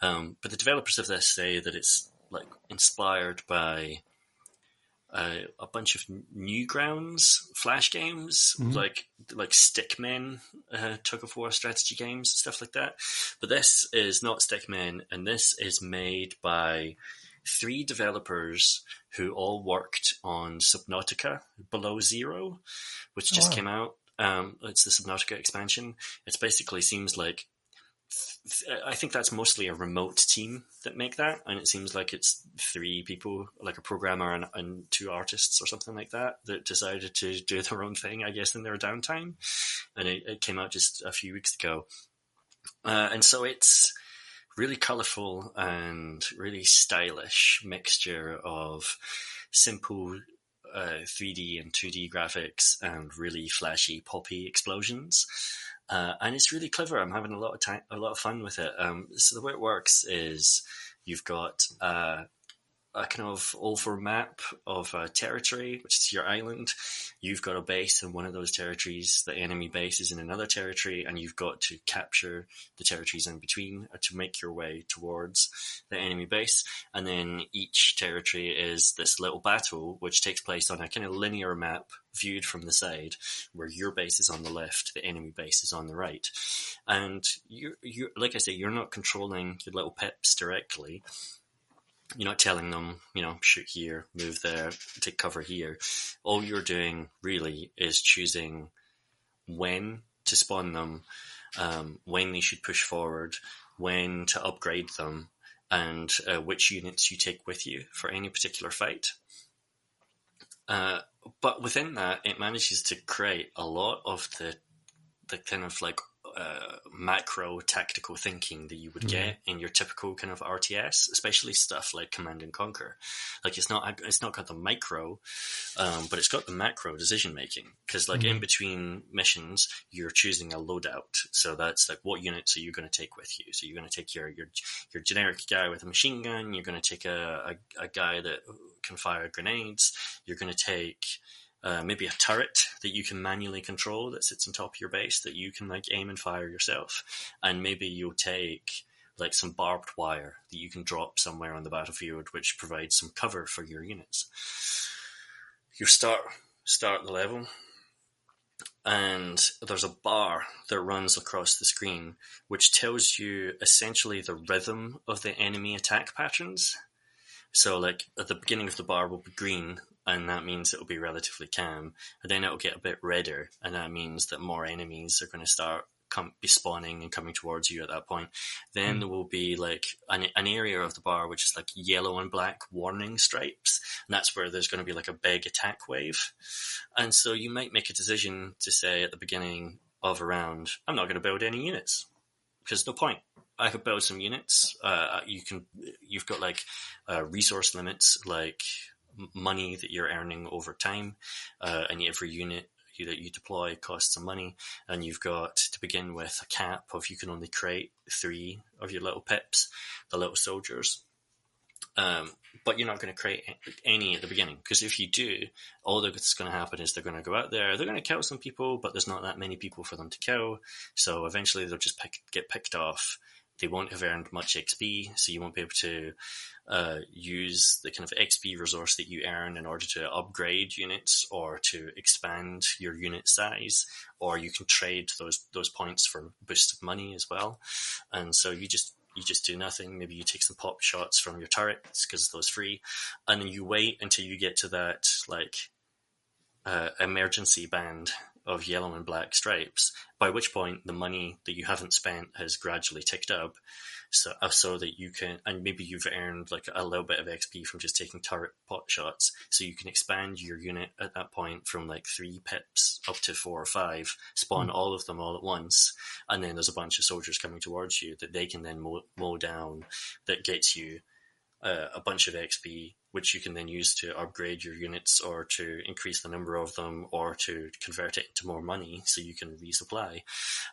[SPEAKER 2] But the developers of this say that it's like inspired by a bunch of Newgrounds Flash games, like Stickmen, tug-of-war strategy games, stuff like that. But this is not Stickmen, and this is made by 3 developers who all worked on Subnautica Below Zero, which just came out. It's the Subnautica expansion. It basically seems like I think that's mostly a remote team that make that, and it seems like it's 3 people, like a programmer and 2 artists or something like that decided to do their own thing, I guess, in their downtime. And it came out just a few weeks ago. And so it's really colourful and really stylish mixture of simple 3D and 2D graphics and really flashy poppy explosions. And it's really clever. I'm having a lot of fun with it. So the way it works is you've got a kind of over map of a territory, which is your island. You've got a base in one of those territories. The enemy base is in another territory, and you've got to capture the territories in between to make your way towards the enemy base. And then each territory is this little battle, which takes place on a kind of linear map viewed from the side, where your base is on the left, the enemy base is on the right. And you like I say, you're not controlling your little pips directly. You're not telling them, shoot here, move there, take cover here. All you're doing really is choosing when to spawn them, when they should push forward, when to upgrade them, and which units you take with you for any particular fight. But within that, it manages to create a lot of the kind of like macro tactical thinking that you would get in your typical kind of RTS, especially stuff like Command and Conquer. Like it's not got the micro, but it's got the macro decision making, because like in between missions you're choosing a loadout. So that's like, what units are you going to take with you? So you're going to take your generic guy with a machine gun. You're going to take a guy that can fire grenades. You're going to take maybe a turret that you can manually control that sits on top of your base that you can like aim and fire yourself. And maybe you'll take like some barbed wire that you can drop somewhere on the battlefield, which provides some cover for your units. You start the level, and there's a bar that runs across the screen which tells you essentially the rhythm of the enemy attack patterns. So like at the beginning of the bar will be green, and that means it'll be relatively calm, and then it'll get a bit redder, and that means that more enemies are going to start be spawning and coming towards you at that point. Then there will be like an area of the bar which is like yellow and black warning stripes, and that's where there's going to be like a big attack wave. And so you might make a decision to say at the beginning of a round, I'm not going to build any units, because no point. I could build some units. You've got like resource limits, like money that you're earning over time, and every unit that you deploy costs some money, and you've got to begin with a cap of you can only create 3 of your little pips, the little soldiers. But you're not going to create any at the beginning, because if you do, all that's going to happen is they're going to go out there, they're going to kill some people, but there's not that many people for them to kill, so eventually they'll just get picked off. They won't have earned much XP, so you won't be able to use the kind of XP resource that you earn in order to upgrade units or to expand your unit size, or you can trade those points for a boost of money as well. And so you just do nothing. Maybe you take some pop shots from your turrets because those free, and then you wait until you get to that like emergency band of yellow and black stripes, by which point the money that you haven't spent has gradually ticked up, so that you can, and maybe you've earned like a little bit of XP from just taking turret pot shots, so you can expand your unit at that point from like 3 pips up to 4 or 5, spawn all of them all at once, and then there's a bunch of soldiers coming towards you that they can then mow down, that gets you a bunch of XP, which you can then use to upgrade your units or to increase the number of them or to convert it into more money so you can resupply.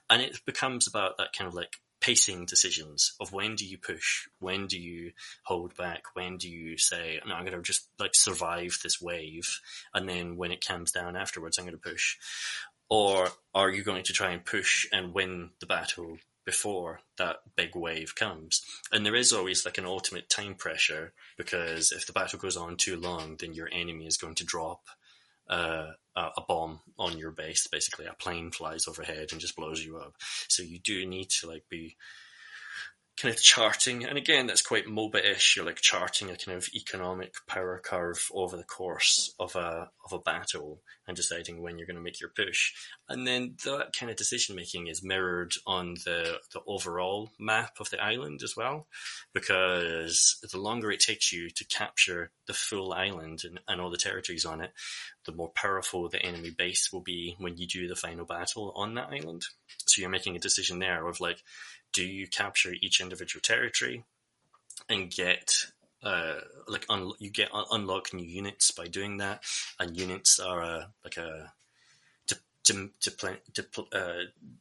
[SPEAKER 2] And it becomes about that kind of like pacing decisions of when do you push, when do you hold back, when do you say, no, I'm going to just like survive this wave, and then when it calms down afterwards, I'm going to push. Or are you going to try and push and win the battle before that big wave comes? And there is always like an ultimate time pressure, because if the battle goes on too long, then your enemy is going to drop a bomb on your base. Basically, a plane flies overhead and just blows you up. So you do need to like be kind of charting, and again, that's quite MOBA-ish. You're like charting a kind of economic power curve over the course of a battle and deciding when you're going to make your push. And then that kind of decision making is mirrored on the overall map of the island as well, because the longer it takes you to capture the full island and all the territories on it, the more powerful the enemy base will be when you do the final battle on that island. So you're making a decision there of like, do you capture each individual territory and get unlock new units by doing that? And units are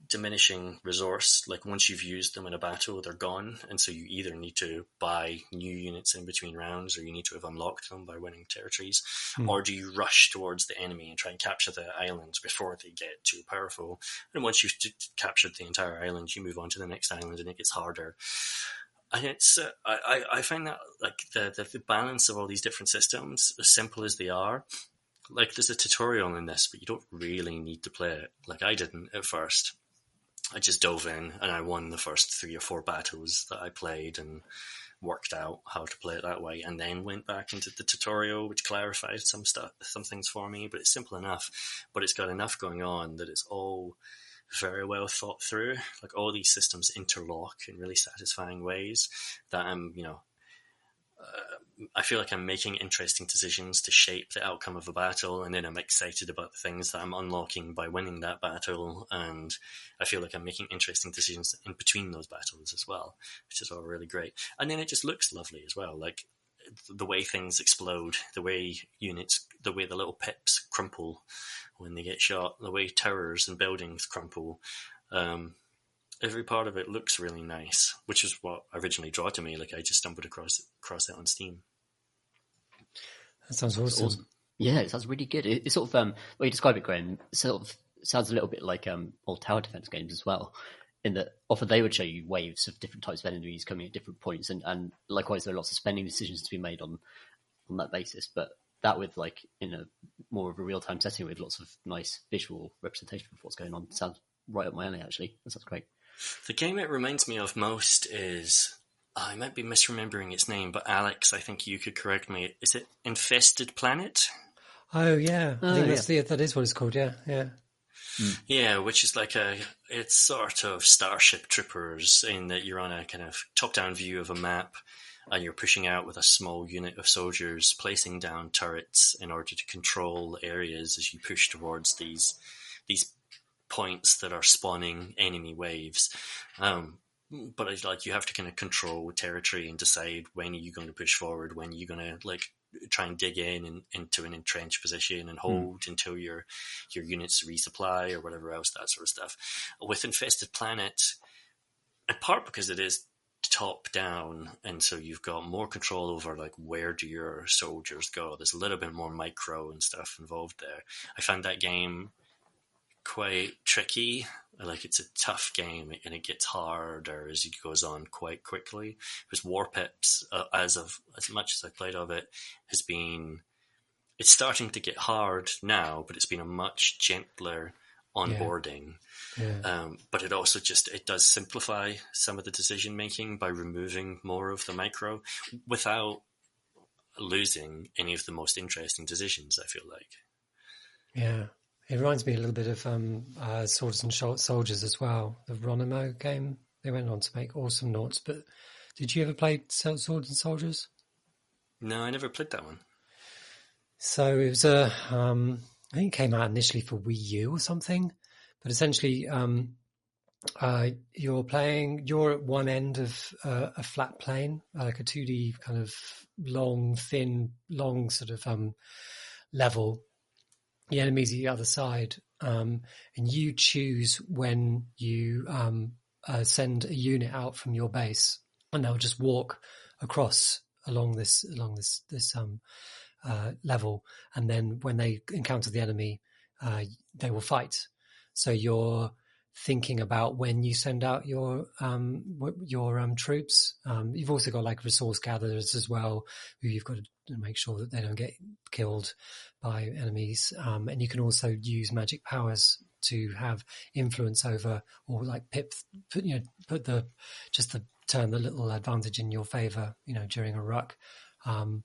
[SPEAKER 2] diminishing resource. Like once you've used them in a battle, they're gone, and so you either need to buy new units in between rounds, or you need to have unlocked them by winning territories, or do you rush towards the enemy and try and capture the island before they get too powerful? And once you've captured the entire island, you move on to the next island, and it gets harder. And it's I find that like the balance of all these different systems, as simple as they are, like there's a tutorial in this, but you don't really need to play it. Like I didn't at first. I just dove in and I won the first 3 or 4 battles that I played and worked out how to play it that way, and then went back into the tutorial, which clarified some things for me. But it's simple enough, but it's got enough going on that it's all very well thought through. Like all these systems interlock in really satisfying ways that I feel like I'm making interesting decisions to shape the outcome of a battle, and then I'm excited about the things that I'm unlocking by winning that battle, and I feel like I'm making interesting decisions in between those battles as well, which is all really great. And then it just looks lovely as well, like the way things explode, the way the way the little pips crumple when they get shot, the way towers and buildings crumple. Every part of it looks really nice, which is what originally drew to me. Like I just stumbled across it on Steam.
[SPEAKER 1] That sounds awesome.
[SPEAKER 3] Yeah, it sounds really good. It's sort of well, you describe it, Graham. It sort of sounds a little bit like old tower defense games as well, in that often they would show you waves of different types of enemies coming at different points, and likewise there are lots of spending decisions to be made on that basis. But that with like in a more of a real time setting with lots of nice visual representation of what's going on sounds right up my alley. Actually, that sounds great.
[SPEAKER 2] The game it reminds me of most is, I might be misremembering its name, but Alex, I think you could correct me. Is it Infested Planet?
[SPEAKER 1] Oh yeah, I think that is what it's called. Yeah.
[SPEAKER 2] Yeah, which is like it's sort of Starship Troopers in that you're on a kind of top-down view of a map, and you're pushing out with a small unit of soldiers, placing down turrets in order to control areas as you push towards these points that are spawning enemy waves. But it's like you have to kind of control territory and decide when are you going to push forward, when are you going to like try and dig in into an entrenched position and hold until your units resupply or whatever else, that sort of stuff. With Infested Planet, in part because it is top down, and so you've got more control over like where do your soldiers go. There's a little bit more micro and stuff involved there. I found that game quite tricky. Like it's a tough game and it gets harder as it goes on quite quickly. Because Warpips, as much as I played of it, it's starting to get hard now, but it's been a much gentler onboarding.
[SPEAKER 1] Yeah.
[SPEAKER 2] But it also it does simplify some of the decision making by removing more of the micro without losing any of the most interesting decisions, I feel like.
[SPEAKER 1] Yeah. It reminds me a little bit of Swords and Soldiers as well, the Ronimo game. They went on to make awesome noughts, but did you ever play Swords and Soldiers?
[SPEAKER 2] No, I never played that one.
[SPEAKER 1] So it was I think it came out initially for Wii U or something, but essentially you're at one end of a flat plane, like a 2D kind of long sort of level. The enemy's at the other side, and you choose when you send a unit out from your base, and they'll just walk across along this level, and then when they encounter the enemy, they will fight. So you're thinking about when you send out your troops. You've also got like resource gatherers as well, who you've got to make sure that they don't get killed by enemies. And you can also use magic powers to have influence over, or like turn the little advantage in your favor, during a ruck. And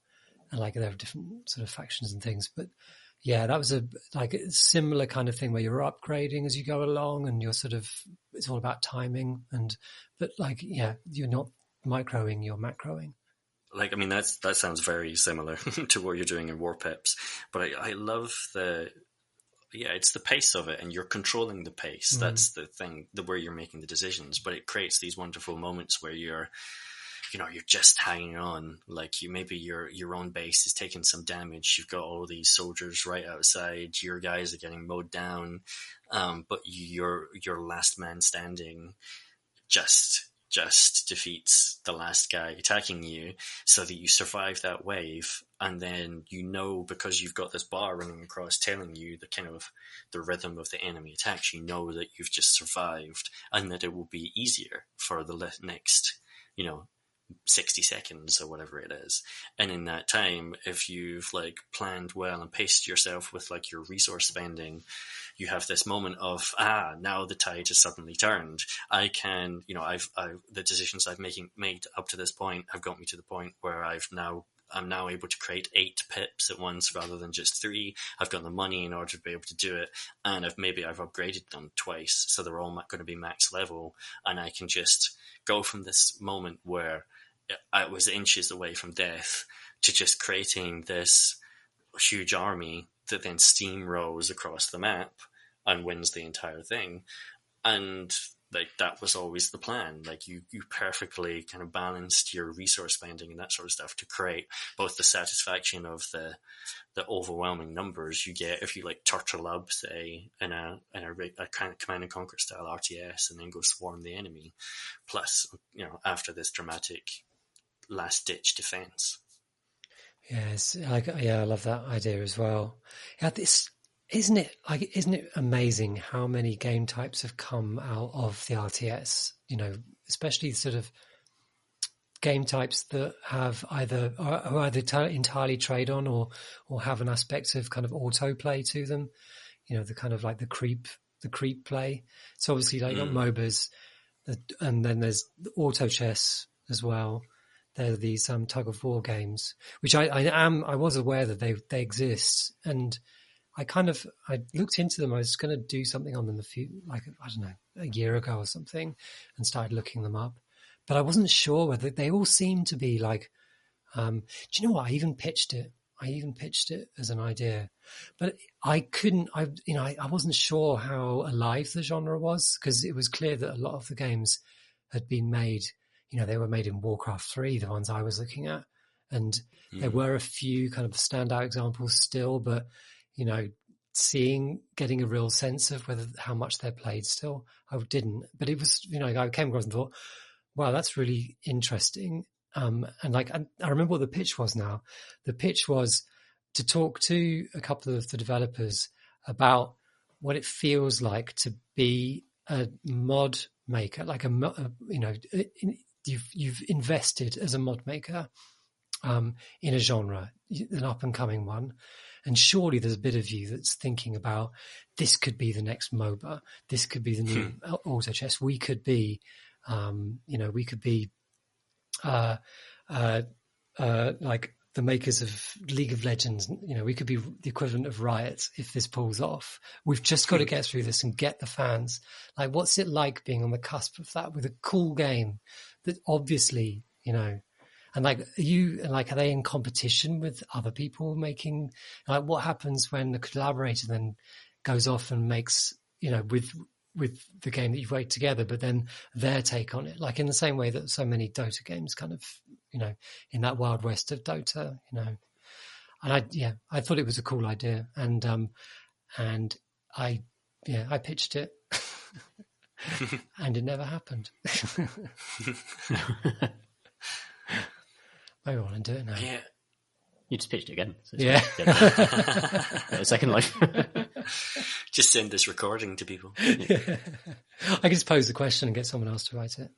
[SPEAKER 1] like there are different sort of factions and things, but yeah, that was a similar kind of thing where you're upgrading as you go along, and it's all about timing, but you're not microing, you're macroing.
[SPEAKER 2] Like, I mean, that sounds very similar to what you're doing in Warpips, but I love it's the pace of it, and you're controlling the pace. That's the thing, where you're making the decisions, but it creates these wonderful moments where you're just hanging on. Like maybe your own base is taking some damage. You've got all these soldiers right outside. Your guys are getting mowed down, but your last man standing just defeats the last guy attacking you, so that you survive that wave. And then because you've got this bar running across telling you the kind of the rhythm of the enemy attacks, that you've just survived, and that it will be easier for the next 60 seconds or whatever it is. And in that time, if you've planned well and paced yourself with your resource spending, you have this moment of, now the tide has suddenly turned. I can, the decisions I've made up to this point have got me to the point where I'm now able to create 8 pips at once rather than just 3. I've got the money in order to be able to do it, and I've upgraded them twice, so they're all going to be max level, and I can just go from this moment where I was inches away from death to just creating this huge army that then steamrolls across the map and wins the entire thing. And like that was always the plan. Like you perfectly kind of balanced your resource spending and that sort of stuff to create both the satisfaction of the overwhelming numbers you get if you like turtle up, say, in a kind of command and conquer style RTS and then go swarm the enemy. Plus, after this dramatic last ditch defense.
[SPEAKER 1] Yes, I love that idea as well. Yeah, isn't it amazing how many game types have come out of the RTS? Especially sort of game types that have either entirely trade on or have an aspect of kind of autoplay to them. The kind of like the creep play. So obviously, like got MOBAs, and then there's the auto chess as well. There are these tug-of-war games, which I was aware that they exist, and I looked into them. I was going to do something on them a year ago or something, and started looking them up. But I wasn't sure whether they all seemed to be like. Do you know what? I even pitched it as an idea, but I couldn't. I wasn't sure how alive the genre was, because it was clear that a lot of the games had been made. They were made in Warcraft 3, the ones I was looking at, and there were a few kind of standout examples still, but getting a real sense of how much they're played still, I didn't. But it was, I came across and thought, wow, that's really interesting. And I remember what the pitch was now. The pitch was to talk to a couple of the developers about what it feels like to be a mod maker, like you've invested as a mod maker in a genre, an up and coming one. And surely there's a bit of you that's thinking about, this could be the next MOBA. This could be the new auto chess. We could be, like the makers of League of Legends. We could be the equivalent of Riot if this pulls off. We've just got to get through this and get the fans. Like, what's it like being on the cusp of that with a cool game that obviously, and are they in competition with other people making, like, what happens when the collaborator then goes off and makes, with the game that you've worked together, but then their take on it, like in the same way that so many Dota games kind of, in that wild west of Dota, and I thought it was a cool idea. And I pitched it and it never happened. Maybe I want to do it now. Yeah.
[SPEAKER 3] You just pitched it again. So
[SPEAKER 1] yeah.
[SPEAKER 3] A second life.
[SPEAKER 2] Just send this recording to people.
[SPEAKER 1] Yeah. I can just pose the question and get someone else to write it.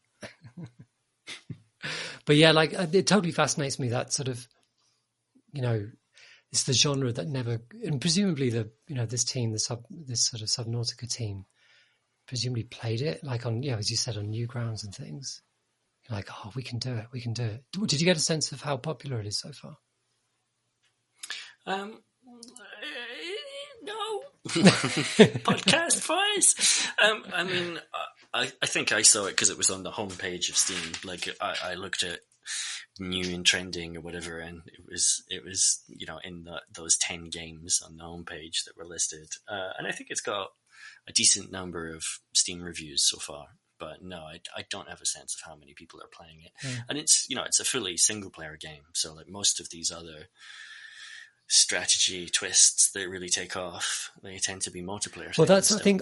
[SPEAKER 1] But yeah, like, it totally fascinates me that sort of, it's the genre that never, and presumably this team, this sort of Subnautica team, presumably played it, like on, as you said, on Newgrounds and things. You're like, oh, we can do it. Did you get a sense of how popular it is so far?
[SPEAKER 2] No. Podcast voice. I think I saw it because it was on the homepage of Steam. Like, I looked at new and trending or whatever, and it was in those 10 games on the homepage that were listed. And I think it's got a decent number of Steam reviews so far. But no, I don't have a sense of how many people are playing it. Yeah. And it's it's a fully single player game. So like most of these other strategy twists that really take off, they tend to be multiplayer.
[SPEAKER 1] Well,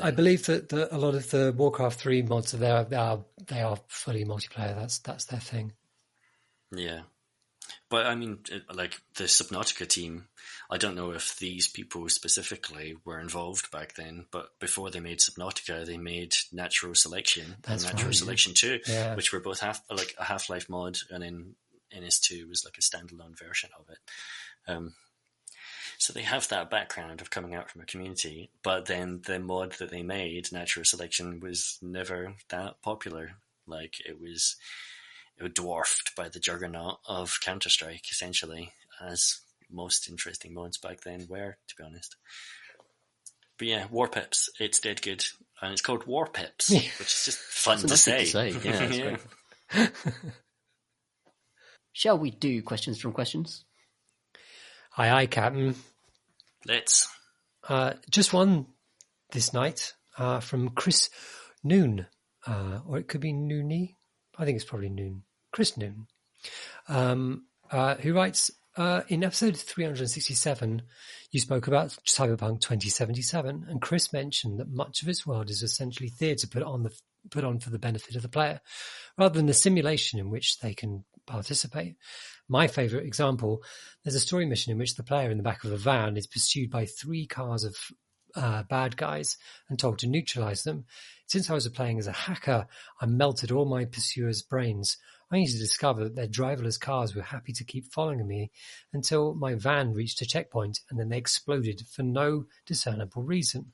[SPEAKER 1] I believe that a lot of the Warcraft 3 mods they are fully multiplayer. That's their thing.
[SPEAKER 2] Yeah. But I mean, like the Subnautica team, I don't know if these people specifically were involved back then, but before they made Subnautica, they made Natural Selection and Natural Selection 2, which were both a Half-Life mod, and then NS2 was like a standalone version of it. So they have that background of coming out from a community, but then the mod that they made, Natural Selection, was never that popular. Like, it was dwarfed by the juggernaut of Counter-Strike, essentially, as most interesting mods back then were, to be honest. But yeah, Warpips, it's dead good. And it's called Warpips, which is just fun to say.
[SPEAKER 3] Yeah, that's great. Shall we do questions from questions?
[SPEAKER 1] Aye, Captain.
[SPEAKER 2] Let's.
[SPEAKER 1] Just one this night from Chris Noon, or it could be Noony. I think it's probably Noon. Chris Noon, who writes, in episode 367, you spoke about Cyberpunk 2077, and Chris mentioned that much of its world is essentially theatre put on for the benefit of the player, rather than a simulation in which they can participate. My favourite example, there's a story mission in which the player in the back of a van is pursued by 3 cars of bad guys and told to neutralise them. Since I was playing as a hacker, I melted all my pursuers' brains. I need to discover that their driverless cars were happy to keep following me until my van reached a checkpoint, and then they exploded for no discernible reason.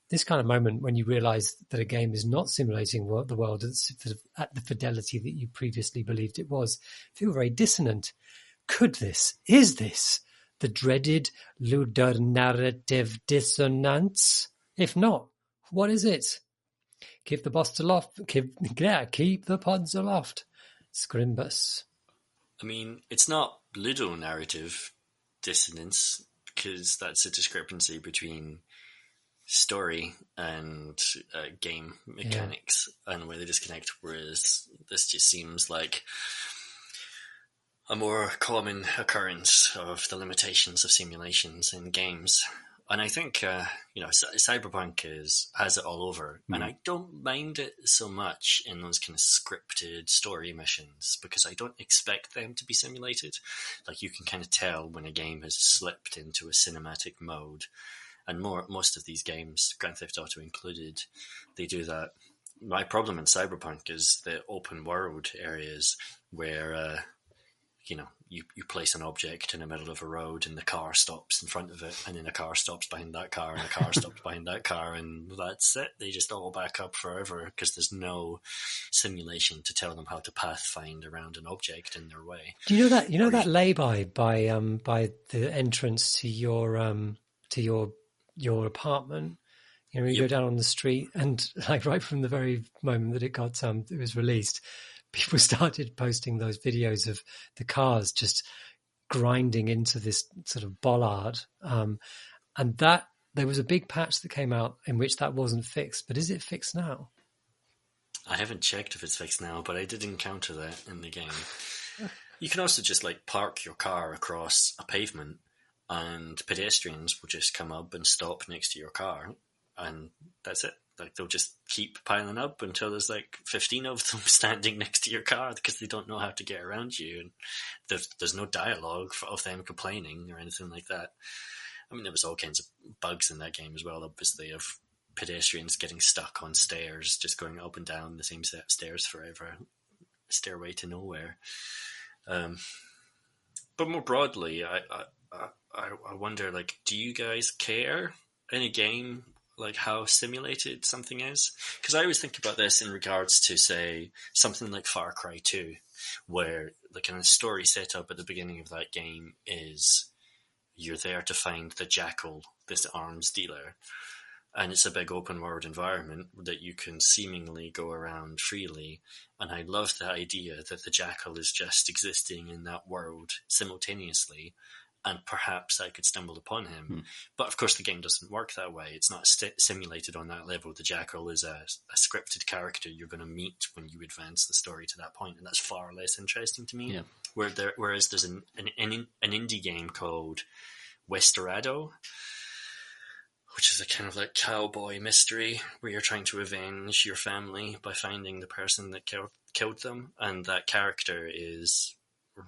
[SPEAKER 1] This kind of moment when you realise that a game is not simulating the world at the fidelity that you previously believed it was, feel very dissonant. Is this the dreaded ludonarrative dissonance? If not, what is it? Keep the pods aloft. Keep the pods aloft. Scrimbus.
[SPEAKER 2] I mean, it's not ludonarrative dissonance, because that's a discrepancy between story and game mechanics and where they disconnect, whereas this just seems like a more common occurrence of the limitations of simulations in games. And I think, Cyberpunk has it all over. And I don't mind it so much in those kind of scripted story missions, because I don't expect them to be simulated. Like, you can kind of tell when a game has slipped into a cinematic mode. And most of these games, Grand Theft Auto included, they do that. My problem in Cyberpunk is the open world areas where, you place an object in the middle of a road and the car stops in front of it, and then a car stops behind that car and a car stops behind that car, and that's it. They just all back up forever because there's no simulation to tell them how to pathfind around an object in their way.
[SPEAKER 1] Do you know that? You know that lay-by by the entrance to your apartment. You go down on the street, and like right from the very moment that it was released, people started posting those videos of the cars just grinding into this sort of bollard. And that there was a big patch that came out in which that wasn't fixed. But is it fixed now?
[SPEAKER 2] I haven't checked if it's fixed now, but I did encounter that in the game. You can also just park your car across a pavement, and pedestrians will just come up and stop next to your car, and that's it. They'll just keep piling up until there's 15 of them standing next to your car because they don't know how to get around you, and there's no dialogue of them complaining or anything like that. I mean, there was all kinds of bugs in that game as well, obviously, of pedestrians getting stuck on stairs, just going up and down the same set of stairs forever. Stairway to nowhere. But more broadly, I wonder, do you guys care in a game how simulated something is? Because I always think about this in regards to, say, something like Far Cry 2, where the kind of story set up at the beginning of that game is you're there to find the Jackal, this arms dealer, and it's a big open world environment that you can seemingly go around freely. And I love the idea that the Jackal is just existing in that world simultaneously, and perhaps I could stumble upon him. But of course the game doesn't work that way. It's not simulated on that level. The Jackal is a scripted character you're going to meet when you advance the story to that point, and that's far less interesting to me. Whereas there's an indie game called Westerado, which is a kind of cowboy mystery where you're trying to avenge your family by finding the person that killed them, and that character is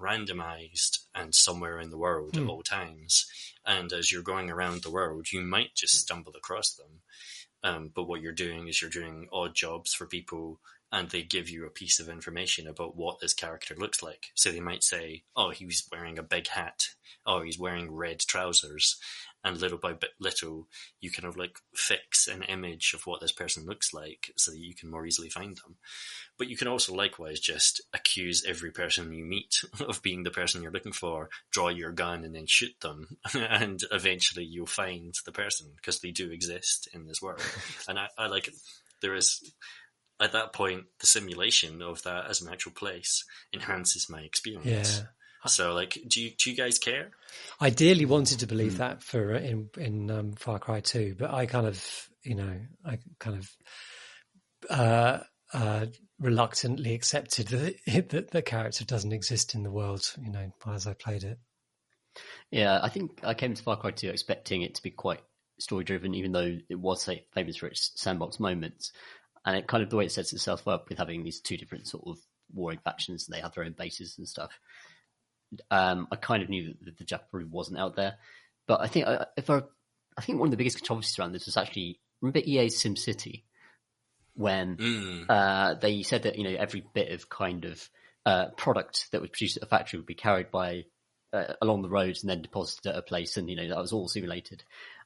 [SPEAKER 2] randomized and somewhere in the world at all times, and as you're going around the world you might just stumble across them, but what you're doing is you're doing odd jobs for people, and they give you a piece of information about what this character looks like. So they might say, oh, he's wearing a big hat, oh, he's wearing red trousers, and little by little you kind of fix an image of what this person looks like so that you can more easily find them. But you can also likewise just accuse every person you meet of being the person you're looking for, draw your gun and then shoot them, and eventually you'll find the person because they do exist in this world. And I like it. There is at that point, the simulation of that as an actual place enhances my experience.
[SPEAKER 1] Yeah.
[SPEAKER 2] So, like, do you guys care?
[SPEAKER 1] I dearly wanted to believe that for in Far Cry 2, but I kind of, reluctantly accepted that the character doesn't exist in the world, as I played it.
[SPEAKER 3] Yeah, I think I came to Far Cry 2 expecting it to be quite story-driven, even though it was famous for its sandbox moments. And it kind of, the way it sets itself up with having these two different sort of warring factions, and they have their own bases and stuff. I kind of knew that the Jack probably wasn't out there. But I think I think one of the biggest controversies around this was actually, remember EA's SimCity? When they said that every bit of kind of product that was produced at a factory would be carried by along the roads and then deposited at a place, and that was all simulated.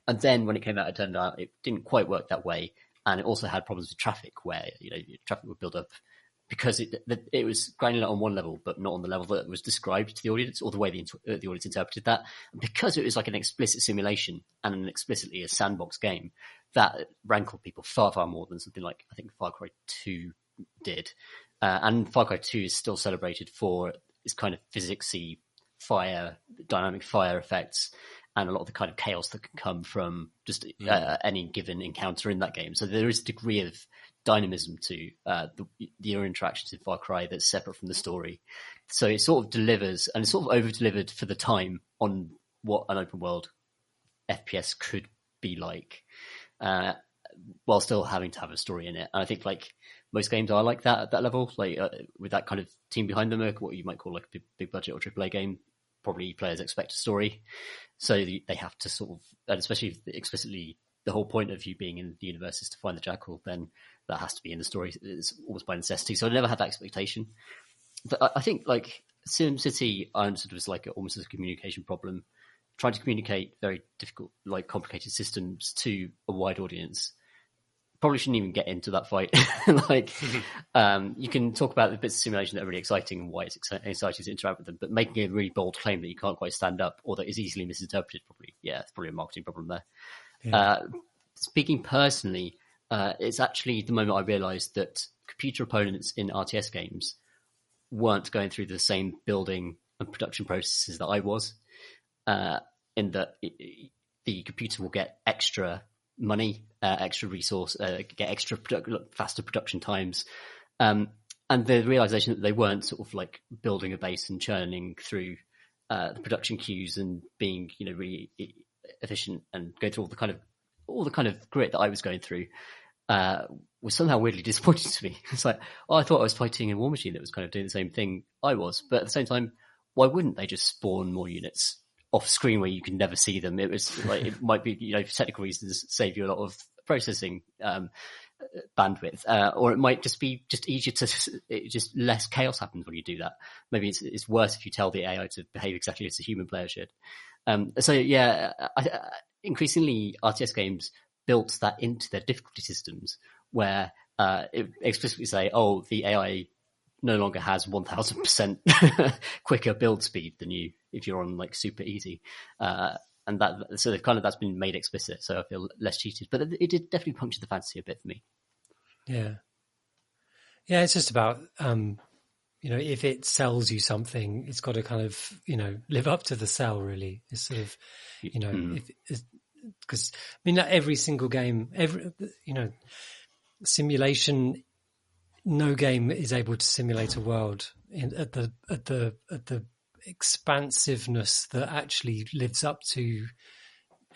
[SPEAKER 3] And then when it came out, it turned out it didn't quite work that way, and it also had problems with traffic, where traffic would build up because it was granular on one level, but not on the level that was described to the audience, or the way the audience interpreted that. And because it was like an explicit simulation and an explicitly a sandbox game, that rankled people far, far more than something like, I think, Far Cry 2 did. And Far Cry 2 is still celebrated for its kind of physicsy dynamic fire effects, and a lot of the kind of chaos that can come from just any given encounter in that game. So there is a degree of dynamism to your interactions in Far Cry that's separate from the story. So it sort of delivers, and it's sort of over-delivered for the time on what an open world FPS could be like, while still having to have a story in it. And I think like most games are like that at that level, like with that kind of team behind them, what you might call like a big budget or AAA game. Probably players expect a story, so they have to sort of, and especially if explicitly the whole point of you being in the universe is to find the jackal, then that has to be in the story. It's almost by necessity. So I never had that expectation. But I think like SimCity, I understood was like almost a communication problem, trying to communicate very difficult, like complicated systems to a wide audience. Probably shouldn't even get into that fight. You can talk about the bits of simulation that are really exciting and why it's exciting to interact with them, but making a really bold claim that you can't quite stand up or that is easily misinterpreted, it's probably a marketing problem there. Yeah. Speaking personally, it's actually the moment I realised that computer opponents in RTS games weren't going through the same building and production processes that I was, in that the computer will get extra money, extra resource, get extra faster production times, and the realization that they weren't sort of like building a base and churning through the production queues and being really efficient and going through all the kind of grit that I was going through was somehow weirdly disappointing to me. It's like, I thought I was fighting a war machine that was kind of doing the same thing I was, but at the same time, why wouldn't they just spawn more units off screen where you can never see them? It was like, it might be, for technical reasons, save you a lot of processing bandwidth, or it might just be easier just less chaos happens when you do that. Maybe it's worse if you tell the AI to behave exactly as a human player should. Increasingly RTS games built that into their difficulty systems, where it explicitly say, the AI no longer has 1000% quicker build speed than you if you're on like super easy, and that's been made explicit. So I feel less cheated, but it did definitely puncture the fantasy a bit for me.
[SPEAKER 1] Yeah, it's just about if it sells you something, it's got to kind of live up to the sell. Really, it's sort of because every single game, simulation. No game is able to simulate a world at the expansiveness that actually lives up to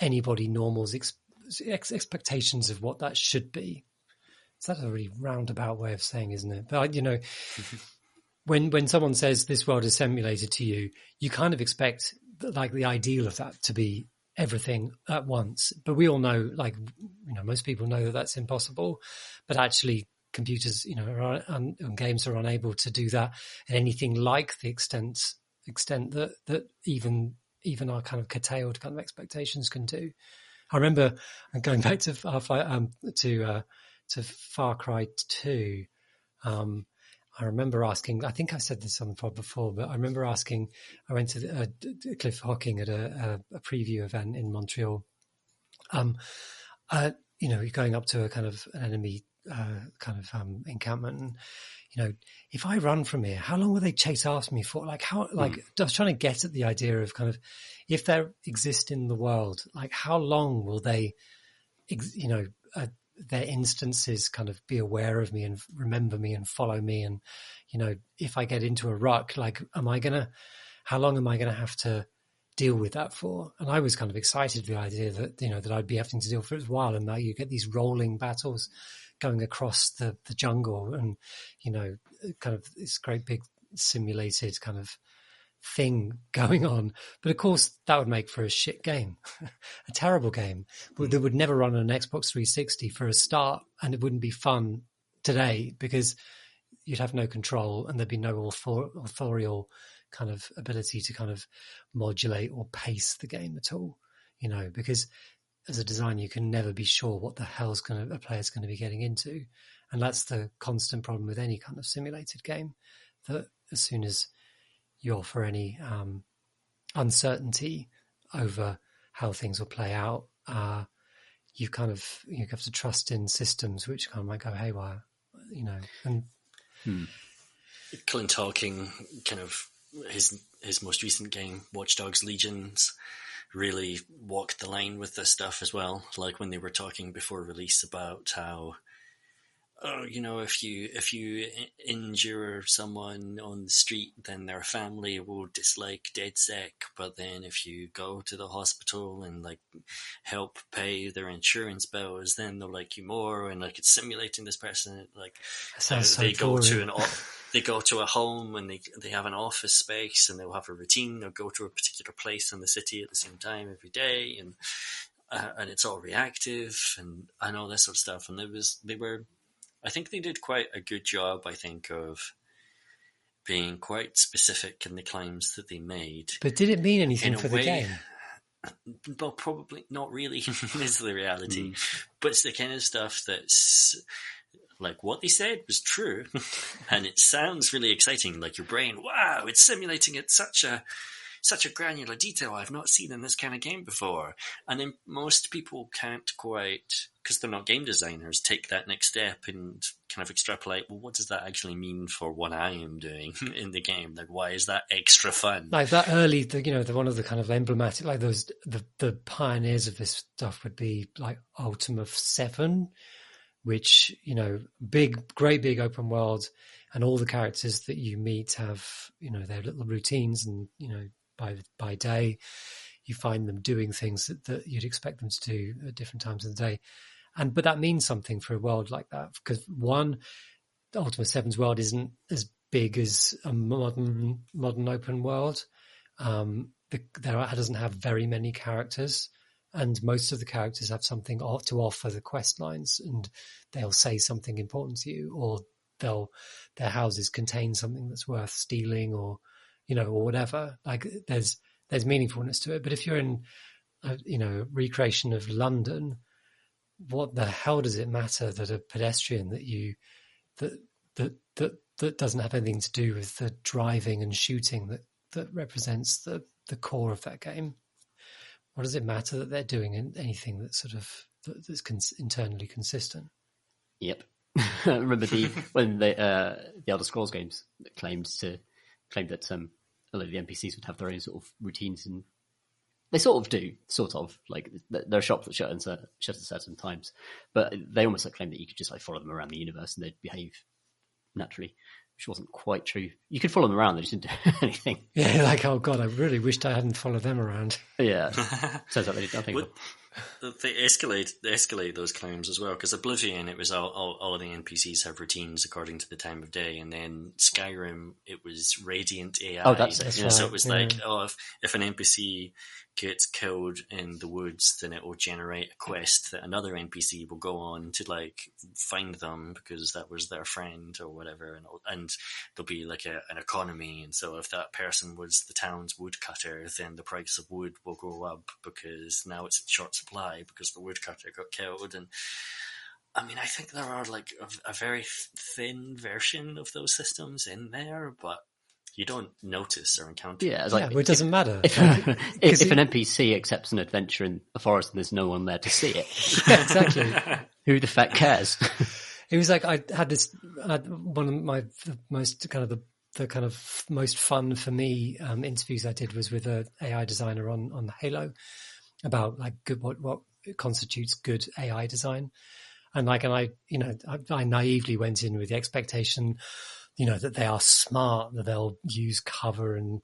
[SPEAKER 1] anybody normal's expectations of what that should be. So that's a really roundabout way of saying, isn't it? But when someone says this world is simulated to you, you kind of expect like the ideal of that to be everything at once. But we all know, most people know that that's impossible. But actually, computers, and games are unable to do that at anything like the extent that even our kind of curtailed kind of expectations can do. I remember going back to Far Cry 2. I remember asking, I think I said this on the pod before, but I remember asking, I went to Cliff Hocking at a preview event in Montreal. You're going up to a kind of an enemy kind of encampment. And, you know, if I run from here, how long will they chase after me for? Like how? Like I was trying to get at the idea of kind of if they exist in the world, like how long will they, you know, their instances kind of be aware of me and remember me and follow me? And, you know, if I get into a ruck, like, how long am I going to have to deal with that for? And I was kind of excited the idea that, you know, that I'd be having to deal for it a while. And now you get these rolling battles going across the jungle and, you know, kind of this great big simulated kind of thing going on. But of course that would make for a shit game, a terrible game that would never run on an Xbox 360 for a start. And it wouldn't be fun today because you'd have no control and there'd be no authorial kind of ability to kind of modulate or pace the game at all, you know, because as a designer, you can never be sure what the hell's a player's going to be getting into. And that's the constant problem with any kind of simulated game, that as soon as you offer any uncertainty over how things will play out, you have to trust in systems which kind of might go haywire, you know. And
[SPEAKER 2] Clint Hawking, kind of his most recent game, Watch Dogs Legions, really walked the line with this stuff as well. Like when they were talking before release about how, oh, you know, if you injure someone on the street, then their family will dislike DedSec. But then if you go to the hospital and like help pay their insurance bills, then they'll like you more. And like it's simulating this person. Like they go to a home and they have an office space and they'll have a routine. They'll go to a particular place in the city at the same time every day, and it's all reactive and all this sort of stuff. And I think they did quite a good job, I think, of being quite specific in the claims that they made.
[SPEAKER 1] But did it mean anything for the game?
[SPEAKER 2] Well, probably not really, is the reality. But it's the kind of stuff that's like what they said was true, and it sounds really exciting. Like your brain, wow, it's simulating at such a granular detail I've not seen in this kind of game before. And then most people can't quite, because they're not game designers, take that next step and kind of extrapolate, well, what does that actually mean for what I am doing in the game? Like, why is that extra fun?
[SPEAKER 1] Like that early, one of the kind of emblematic, like those, the pioneers of this stuff would be like Ultima 7, which, you know, great big open world, and all the characters that you meet have, you know, their little routines, and, you know, by day you find them doing things that you'd expect them to do at different times of the day. But that means something for a world like that, because one, Ultima 7's world isn't as big as a modern open world. There doesn't have very many characters, and most of the characters have something to offer the quest lines, and they'll say something important to you, or their houses contain something that's worth stealing, or, you know, or whatever. Like there's meaningfulness to it. But if you're in a recreation of London, what the hell does it matter that a pedestrian that doesn't have anything to do with the driving and shooting that represents the core of that game? What does it matter that they're doing anything that's that's internally consistent?
[SPEAKER 3] Yep. Remember when the Elder Scrolls games claimed that a lot of the NPCs would have their own sort of routines, and they sort of do, like there are shops that shut at certain times, but they almost like claim that you could just like follow them around the universe and they'd behave naturally, which wasn't quite true. You could follow them around, they just didn't do anything.
[SPEAKER 1] Yeah, like, oh god, I really wished I hadn't followed them around.
[SPEAKER 3] Yeah, turns out they did nothing.
[SPEAKER 2] They escalate those claims as well, because Oblivion, it was all the NPCs have routines according to the time of day, and then Skyrim, it was Radiant AI.
[SPEAKER 3] Oh, that's it.
[SPEAKER 2] Yeah. So it was like, if an NPC gets killed in the woods, then it will generate a quest that another NPC will go on to like find them because that was their friend or whatever, and there'll be like an economy. And so if that person was the town's woodcutter, then the price of wood will go up because now it's in short supply because the woodcutter got killed. And I mean, I think there are like a very thin version of those systems in there, but you don't notice or encounter.
[SPEAKER 3] Yeah, it's like,
[SPEAKER 1] it doesn't matter.
[SPEAKER 3] If an NPC accepts an adventure in a forest and there's no one there to see it,
[SPEAKER 1] yeah, exactly.
[SPEAKER 3] Who the fuck cares?
[SPEAKER 1] It was like I had one of my most most fun for me interviews I did was with an AI designer on Halo about like what constitutes good AI design. And I naively went in with the expectation, that they are smart, that they'll use cover, and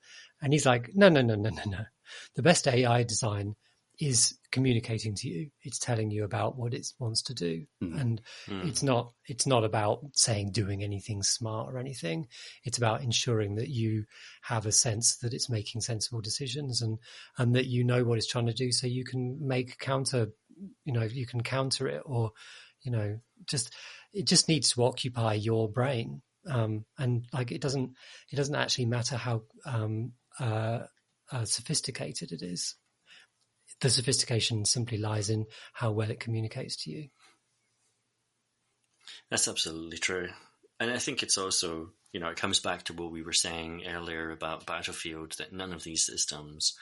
[SPEAKER 1] he's like, no. The best AI design is communicating to you. It's telling you about what it wants to do, and it's not about doing anything smart or anything. It's about ensuring that you have a sense that it's making sensible decisions, and that you know what it's trying to do, so you can make counter it, or it just needs to occupy your brain, and like it doesn't actually matter how sophisticated it is. The sophistication simply lies in how well it communicates to you.
[SPEAKER 2] That's absolutely true. And I think it's also, it comes back to what we were saying earlier about Battlefield, that none of these systems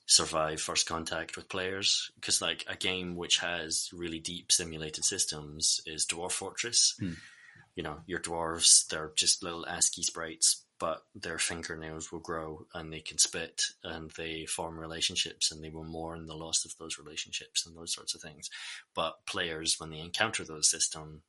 [SPEAKER 2] survive first contact with players. Because like a game which has really deep simulated systems is Dwarf Fortress. Your dwarves, they're just little ASCII sprites, but their fingernails will grow and they can spit and they form relationships and they will mourn the loss of those relationships and those sorts of things. But players, when they encounter those systems,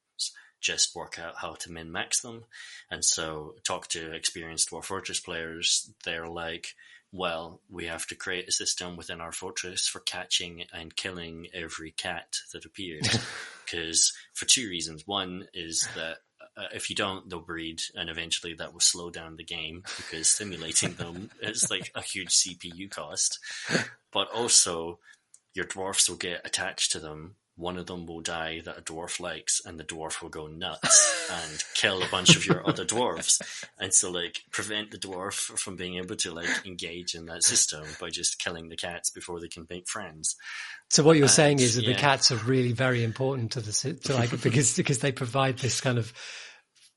[SPEAKER 2] just work out how to min-max them. And so talk to experienced Dwarf Fortress players, they're like, well, we have to create a system within our fortress for catching and killing every cat that appears. Because for two reasons. One is that if you don't, they'll breed, and eventually that will slow down the game because simulating them is like a huge CPU cost. But also, your dwarfs will get attached to them. One of them will die that a dwarf likes, and the dwarf will go nuts and kill a bunch of your other dwarves. And so, like, prevent the dwarf from being able to, like, engage in that system by just killing the cats before they can make friends.
[SPEAKER 1] So what you're saying is that the cats are really very important because they provide this kind of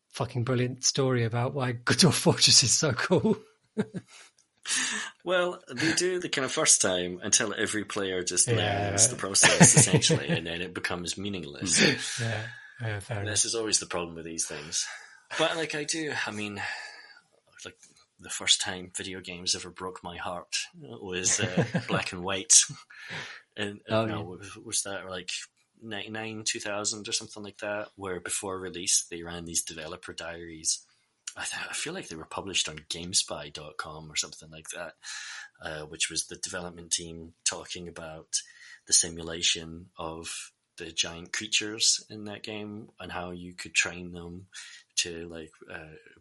[SPEAKER 1] fucking brilliant story about why Dwarf Fortress is so cool.
[SPEAKER 2] Well, they do the kind of first time until every player just learns the process, essentially, and then it becomes meaningless. This is always the problem with these things. But, like, like, the first time video games ever broke my heart was Black and White. Was that, like, 99, 2000 or something like that, where before release they ran these developer diaries. I feel like they were published on GameSpy.com or something like that, which was the development team talking about the simulation of the giant creatures in that game and how you could train them to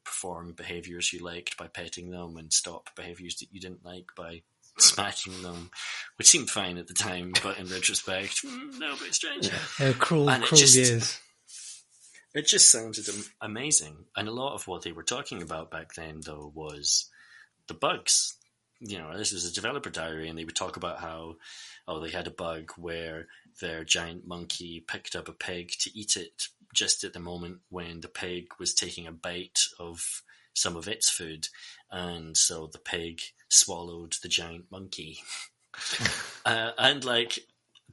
[SPEAKER 2] perform behaviors you liked by petting them and stop behaviors that you didn't like by smacking them, which seemed fine at the time, but in retrospect, no, but strange.
[SPEAKER 1] Cruel years.
[SPEAKER 2] It just sounded amazing. And a lot of what they were talking about back then, though, was the bugs. This was a developer diary, and they would talk about how, they had a bug where their giant monkey picked up a pig to eat it just at the moment when the pig was taking a bite of some of its food. And so the pig swallowed the giant monkey.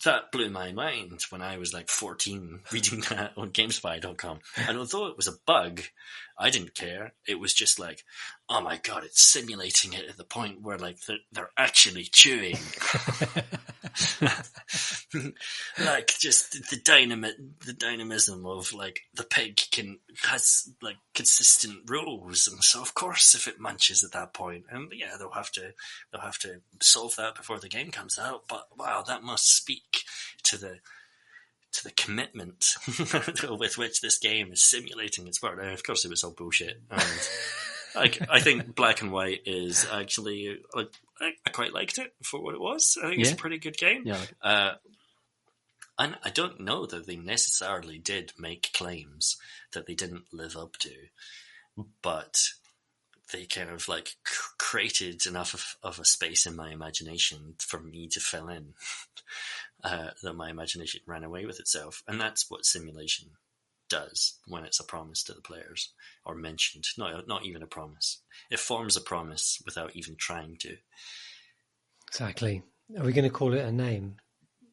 [SPEAKER 2] That blew my mind when I was 14 reading that on GameSpy.com. And although it was a bug, I didn't care. It was just like, oh my God, it's simulating it at the point where they're actually chewing. Just the dynamism of the pig has consistent rules, and so of course if it munches at that point, and they'll have to solve that before the game comes out. But wow, that must speak to the commitment with which this game is simulating its part. And of course it was all bullshit. And I think Black and White is actually, I quite liked it for what it was. I think it's a pretty good game. Yeah. And I don't know that they necessarily did make claims that they didn't live up to, but they kind of created enough of a space in my imagination for me to fill in, that my imagination ran away with itself. And that's what simulation does when it's a promise to the players, or mentioned. No, not even a promise. It forms a promise without even trying to.
[SPEAKER 1] Exactly. Are we going to call it a name?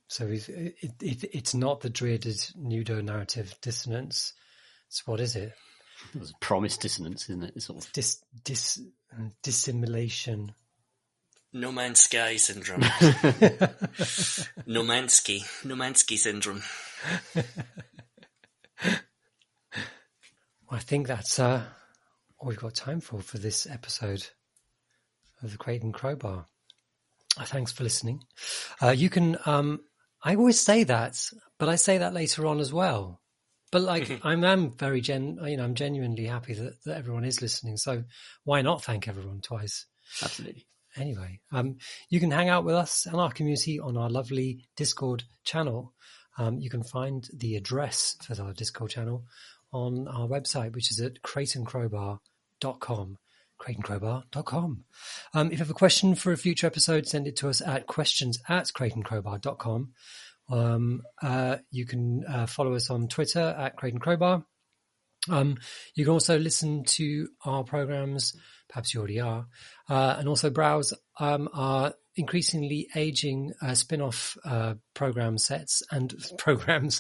[SPEAKER 1] So it's not the dreaded pseudo-narrative dissonance. It's what is it?
[SPEAKER 3] It's promise dissonance, isn't it? It's sort of
[SPEAKER 1] Dissimulation.
[SPEAKER 2] No Man's Sky syndrome. Nomansky syndrome.
[SPEAKER 1] I think that's all we've got time for this episode of the Crate and Crowbar. Thanks for listening. You can. I always say that, but I say that later on as well. But like, I'm very I'm genuinely happy that everyone is listening. So why not thank everyone twice?
[SPEAKER 3] absolutely.
[SPEAKER 1] Anyway, you can hang out with us and our community on our lovely Discord channel. You can find the address for our Discord channel on our website, which is at crateandcrowbar.com. crateandcrowbar.com. If you have a question for a future episode, send it to us at questions@crateandcrowbar.com. You can follow us on Twitter at Crate and Crowbar. You can also listen to our programs, perhaps you already are, and also browse our increasingly aging spin-off program sets and programming,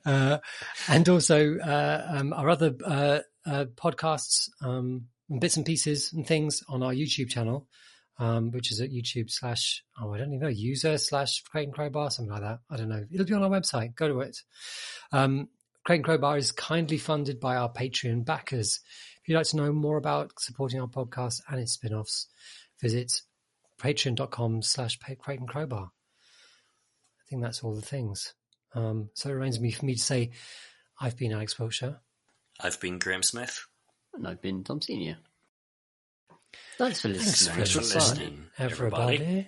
[SPEAKER 1] and also our other podcasts, bits and pieces and things on our YouTube channel, which is at user/Crate and Crowbar, something like that. I don't know. It'll be on our website. Go to it. Crate and Crowbar is kindly funded by our Patreon backers. If you'd like to know more about supporting our podcast and its spin-offs, visit patreon.com/Crate and Crowbar. I think that's all the things. So it remains for me to say, I've been Alex Wiltshire.
[SPEAKER 2] I've been Graham Smith.
[SPEAKER 3] And I've been Tom Senior. Thanks for listening.
[SPEAKER 2] Thanks for listening, everybody.